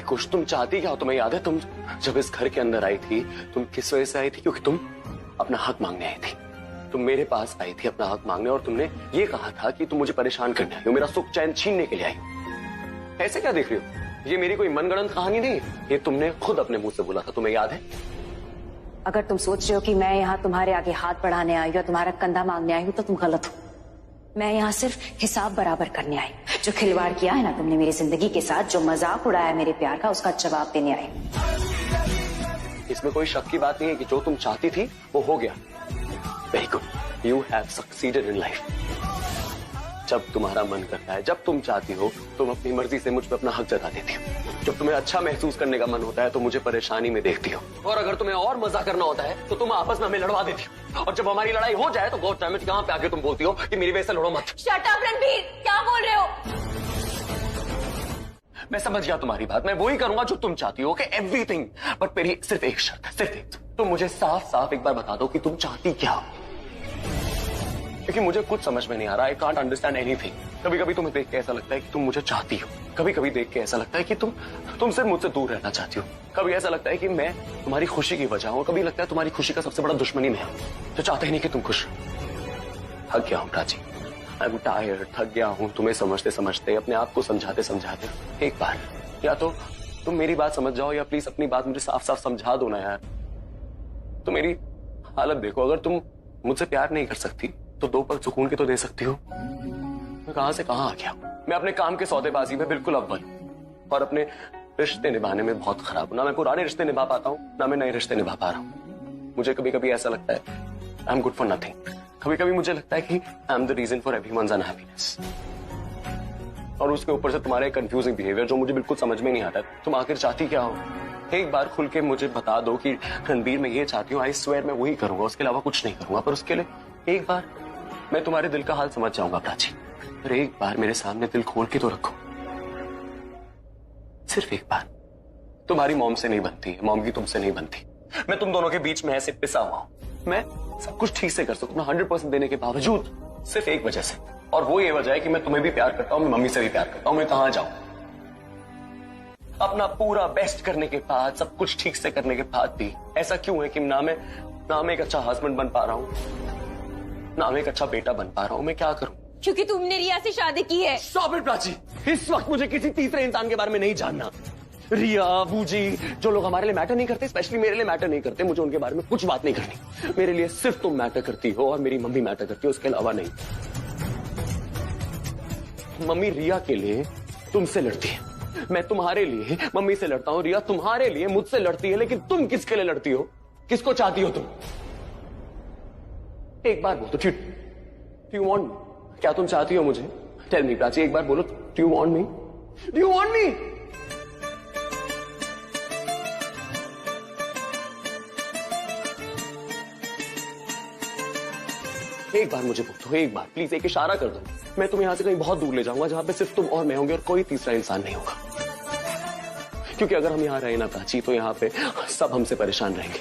कुछ तुम चाहती क्या हो? तुम्हें याद है तुम जब इस घर के अंदर आई थी, तुम किस वजह से आई थी? क्योंकि तुम अपना हक मांगने आई थी। तुम मेरे पास आई थी अपना हक मांगने, और तुमने ये कहा था कि तुम मुझे परेशान करने आई हो, मेरा सुख चैन छीनने के लिए आई। ऐसे क्या देख रही हो? ये मेरी कोई मनगढ़ंत कहानी नहीं, ये तुमने खुद अपने मुंह से बोला था। तुम्हें याद है? अगर तुम सोच रहे हो कि मैं यहाँ तुम्हारे आगे हाथ बढ़ाने आई हूँ या तुम्हारा कंधा मांगने आई हूँ तो तुम गलत हो। मैं यहाँ सिर्फ हिसाब बराबर करने आई। जो खिलवाड़ किया है ना तुमने मेरी जिंदगी के साथ, जो मजाक उड़ाया मेरे प्यार का, उसका जवाब देने आई। इसमें कोई शक की बात नहीं है कि जो तुम चाहती थी वो हो गया। Very good, you have succeeded in life. जब तुम्हारा मन करता है, जब तुम चाहती हो, तुम अपनी मर्जी से मुझ पर अपना हक जता देती हो। जब तुम्हें अच्छा महसूस करने का मन होता है तो मुझे परेशानी में देखती हो, और अगर तुम्हें और मजा करना होता है तो तुम आपस में हमें लड़वा देती हो। और जब हमारी लड़ाई हो जाए तो बहुत टाइम यहाँ पे आके तुम बोलती हो कि मेरी वजह से लड़ो मत। शट अप रणवीर, क्या बोल रहे हो? मैं समझ गया तुम्हारी बात, मैं वही करूंगा जो तुम चाहती हो, कि एवरीथिंग। बट मेरी सिर्फ एक शर्त है, सिर्फ एक। तुम मुझे साफ साफ एक बार बता दो कि तुम चाहती क्या हो, क्योंकि मुझे कुछ समझ में नहीं आ रहा। I can't understand anything. कभी कभी तुम्हें देख के ऐसा लगता है कि तुम मुझे चाहती हो, कभी कभी देख के ऐसा लगता है कि तुम सिर्फ मुझसे दूर रहना चाहती हो। कभी ऐसा लगता है कि मैं तुम्हारी खुशी की वजह हूं, कभी लगता है तुम्हारी खुशी का सबसे बड़ा दुश्मनी मैं हूं, जो चाहते ही नहीं कि तुम खुश। थक गया हूं प्राची, आई एम टायर्ड, थक गया हूं तुम्हें समझते समझते, अपने आप को समझाते समझाते। एक बार या तो तुम मेरी बात समझ जाओ, या प्लीज अपनी बात मुझे साफ साफ समझा दो ना यार। तो मेरी हालत देखो, अगर तुम मुझसे प्यार नहीं कर सकती तो दो पल सुकून के तो दे सकती हो। मैं कहां से कहां आ गया। मैं अपने काम के सौदेबाजी में बिल्कुल अव्वल, और अपने रिश्ते निभाने में बहुत खराब हूं। ना मैं पुराने रिश्ते निभा पाता हूं, ना मैं नए रिश्ते निभा पा रहा हूं। मुझे कभी कभी ऐसा लगता है I am good for nothing. कभी कभी मुझे लगता है कि I am the reason for everyone's unhappiness. और उसके ऊपर से तुम्हारे कंफ्यूजिंग बिहेवियर जो मुझे बिल्कुल समझ में नहीं आता। तुम आखिर चाहती क्या हो? एक बार खुल के मुझे बता दो कि रणबीर मैं ये चाहती हूँ, आई स्वेयर मैं वही करूंगा, उसके अलावा कुछ नहीं करूंगा। पर उसके लिए एक बार मैं तुम्हारे दिल का हाल समझ जाऊंगा प्राची, पर एक बार मेरे सामने दिल खोल के तो रखो, सिर्फ एक बार। तुम्हारी मॉम से नहीं बनती है, मॉम की तुमसे नहीं बनती। मैं तुम दोनों के बीच में ऐसे पिसा हुआ हूं। मैं सब कुछ ठीक से कर सकूं 100% देने के बावजूद, सिर्फ एक वजह से, और वो ये वजह है कि मैं तुम्हें भी प्यार करता हूं, मैं मम्मी से भी प्यार करता हूं। मैं कहां जाऊं? अपना पूरा बेस्ट करने के बाद, सब कुछ ठीक से करने के बाद भी ऐसा क्यों है कि ना मैं एक अच्छा हस्बैंड बन पा रहा हूं, ना मैं एक अच्छा बेटा बन पा रहा हूं। मैं क्या करूं? क्योंकि तुमने रिया से शादी की है। स्टॉप इट प्राची, इस वक्त मुझे किसी तीसरे इंसान के बारे में नहीं जानना। रिया, बूजी, जो लोग हमारे लिए मैटर नहीं करते, स्पेशली मेरे लिए मैटर नहीं करते, मुझे उनके बारे में कुछ बात नहीं करनी। मेरे लिए सिर्फ तुम मैटर करती हो और मेरी मम्मी मैटर करती है, उसके अलावा नहीं। मम्मी रिया के लिए तुमसे लड़ती है, मैं तुम्हारे लिए मम्मी से लड़ता हूं, रिया तुम्हारे लिए मुझसे लड़ती है। लेकिन तुम किसके लिए लड़ती हो? किसको चाहती हो तुम? एक बार बोलो, डू यू वांट मी? क्या तुम चाहती हो मुझे? टेल मी प्राची, एक बार बोलो, do you want me? Do you want me? एक बार मुझे बोलो, एक बार प्लीज, एक इशारा कर दो। मैं तुम्हें यहां से कहीं बहुत दूर ले जाऊंगा जहां पे सिर्फ तुम और मैं होंगे और कोई तीसरा इंसान नहीं होगा। क्योंकि अगर हम यहाँ रहे ना प्राची, तो यहाँ पे सब हमसे परेशान रहेंगे।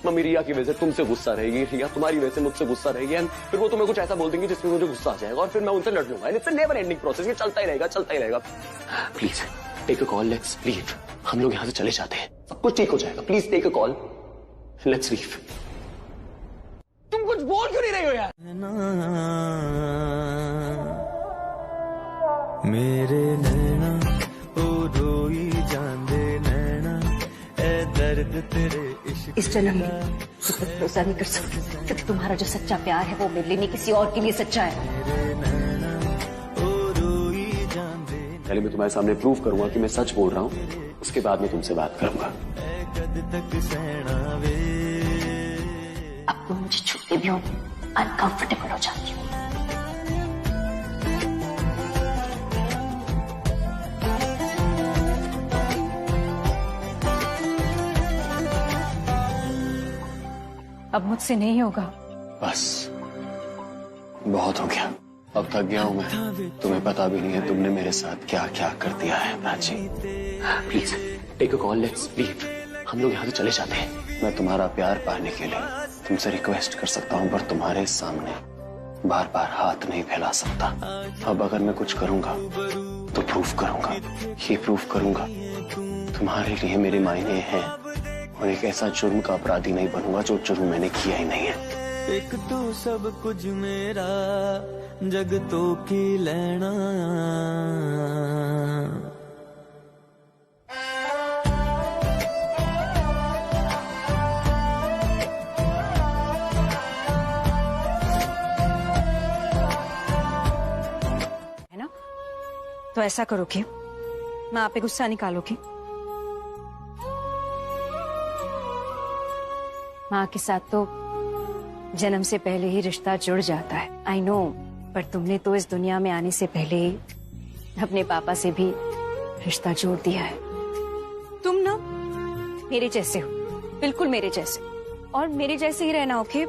मम्मी रिया की वजह से तुमसे गुस्सा रहेगी, रिया तुम्हारी वजह से मुझसे गुस्सा रहेगी, एंड फिर वो तुम्हें कुछ ऐसा बोल देंगे जिसमें मुझे गुस्सा आ जाएगा, और फिर मैं उनसे लड़ लूंगा। It's a never ending process, ये चलता ही रहेगा, चलता ही रहेगा। Please take a call, let's leave. हम लोग यहाँ से चले जाते हैं, सब कुछ ठीक हो जाएगा। Please take a call, let's leave. तुम कुछ बोल क्यों नहीं रही हो यार? मेरे नैना ओ रोई जांदे नैना, ए दर्द तेरे इश्क। इस जन्म में तुम पर भरोसा नहीं कर सकती, क्योंकि तुम्हारा जो सच्चा प्यार है वो मेरे लिए नहीं, किसी और के लिए सच्चा है। मेरे नैना ओ रोई पहले मैं तुम्हारे सामने प्रूव करूंगा कि मैं सच बोल रहा हूँ, उसके बाद मैं तुमसे बात करूंगा। कद तक सहना वे, अब तो मुझे छूते भी हो अनकंफर्टेबल हो जाती हूँ। अब मुझसे नहीं होगा। बस बहुत हो गया, अब थक गया हूं मैं। तुम्हें पता भी नहीं है तुमने मेरे साथ क्या क्या कर दिया है Prachi. Please take a call, let's leave. हम लोग यहाँ से चले जाते हैं। मैं तुम्हारा प्यार पाने के लिए तुमसे रिक्वेस्ट कर सकता हूँ, पर तुम्हारे सामने बार बार हाथ नहीं फैला सकता। अब अगर मैं कुछ करूंगा तो प्रूफ करूंगा, ये प्रूफ करूंगा तुम्हारे लिए मेरे मायने हैं, और एक ऐसा जुर्म का अपराधी नहीं बनूंगा जो जुर्म मैंने किया ही नहीं है। एक तू सब कुछ मेरा, जग तो की लेना। है ना? तो ऐसा करोगे, मैं आप पे गुस्सा निकालोगी। माँ के साथ तो जन्म से पहले ही रिश्ता जुड़ जाता है, आई नो, पर तुमने तो इस दुनिया में आने से पहले ही अपने पापा से भी रिश्ता जोड़ दिया है। तुम ना मेरे जैसे हो, बिल्कुल मेरे जैसे, और मेरे जैसे ही रहना, ओके?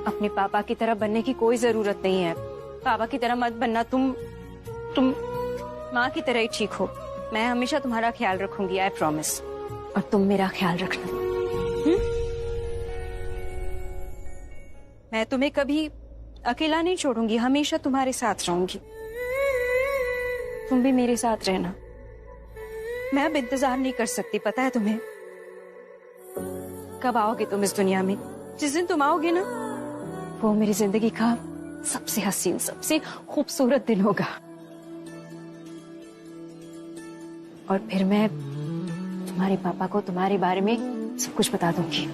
अपने पापा की तरह बनने की कोई जरूरत नहीं है। पापा की तरह मत बनना, तुम माँ की तरह ही ठीक हो। मैं हमेशा तुम्हारा ख्याल रखूंगी, आई प्रॉमिस, और तुम मेरा ख्याल रखना। मैं तुम्हें कभी अकेला नहीं छोड़ूंगी, हमेशा तुम्हारे साथ रहूंगी। तुम भी मेरे साथ रहना। मैं अब इंतजार नहीं कर सकती, पता है तुम्हें? कब आओगे तुम इस दुनिया में? जिस दिन तुम आओगे ना, वो मेरी जिंदगी का सबसे हसीन, सबसे खूबसूरत दिन होगा। और फिर मैं तुम्हारे पापा को तुम्हारे बारे में सब कुछ बता दूंगी।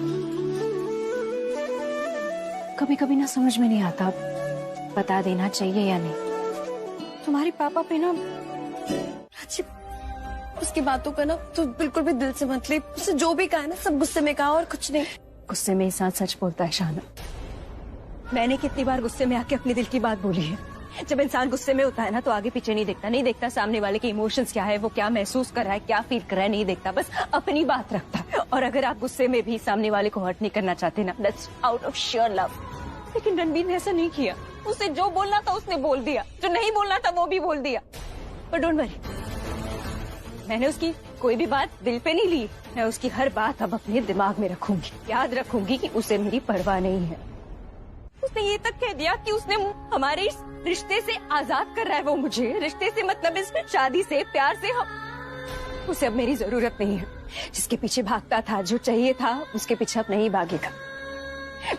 कभी कभी ना समझ में नहीं आता बता देना चाहिए या नहीं। तुम्हारे पापा पे ना प्राची, उसकी बातों का ना तो बिल्कुल भी दिल से मत ले। उसने जो भी कहा है ना, सब गुस्से में कहा और कुछ नहीं। गुस्से में इंसान सच बोलता है शाना। मैंने कितनी बार गुस्से में आके अपने दिल की बात बोली है। जब इंसान गुस्से में होता है ना, तो आगे पीछे नहीं देखता, नहीं देखता सामने वाले के इमोशंस क्या है, वो क्या महसूस कर रहा है, क्या फील कर रहा है, नहीं देखता, बस अपनी बात रखता है। और अगर आप गुस्से में भी सामने वाले को हर्ट नहीं करना चाहते ना, that's out of sure love. लेकिन रणबीर ने ऐसा नहीं किया। उसे जो बोलना था उसने बोल दिया, जो नहीं बोलना था वो भी बोल दिया। पर डोंट वरी, मैंने उसकी कोई भी बात दिल पे नहीं ली। मैं उसकी हर बात अब अपने दिमाग में रखूंगी, याद रखूंगी कि उसे मेरी परवाह नहीं है। उसने ये तक कह दिया कि उसने हमारे इस रिश्ते से आजाद कर रहा है वो मुझे। रिश्ते से मतलब इस शादी से, प्यार से। उसे अब मेरी जरूरत नहीं है। जिसके पीछे भागता था, जो चाहिए था, उसके पीछे अब नहीं भागेगा।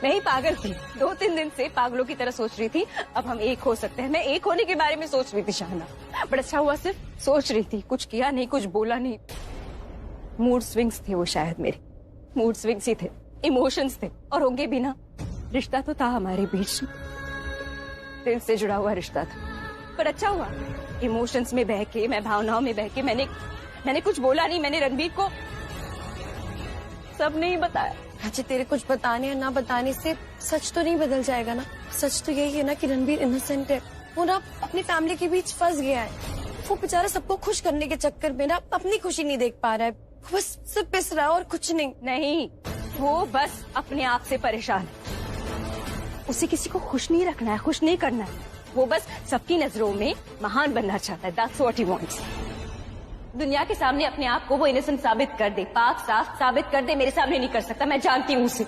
मैं ही पागल थी, 2-3 दिन से पागलों की तरह सोच रही थी अब हम एक हो सकते हैं। मैं एक होने के बारे में सोच रही थी शाहना, बट अच्छा हुआ सिर्फ सोच रही थी, कुछ किया नहीं, कुछ बोला नहीं। मूड स्विंग्स थे वो, शायद मेरे मूड स्विंग्स ही थे, इमोशंस थे, और होंगे भी ना। रिश्ता तो था हमारे बीच, दिल से जुड़ा हुआ रिश्ता था। पर अच्छा हुआ इमोशंस में बह के, मैं भावनाओं में बह के मैंने कुछ बोला नहीं। मैंने रणबीर को सब नहीं बताया। अच्छा, तेरे कुछ बताने या ना बताने से सच तो नहीं बदल जाएगा ना। सच तो यही है ना कि रणबीर इनोसेंट है। वो ना अपनी फैमिली के बीच फंस गया है। वो बेचारा सबको खुश करने के चक्कर में ना अपनी खुशी नहीं देख पा रहा है। वो बस सिर्फ पिस रहा है और कुछ नहीं। नहीं, वो बस अपने आप से परेशान है। उसे किसी को खुश नहीं रखना है, खुश नहीं करना है। वो बस सबकी नजरों में महान बनना चाहता है। That's what he wants. दुनिया के सामने अपने आप को वो इनोसेंट साबित कर दे, पाक साफ साबित कर दे। मेरे सामने नहीं कर सकता, मैं जानती हूँ उसे।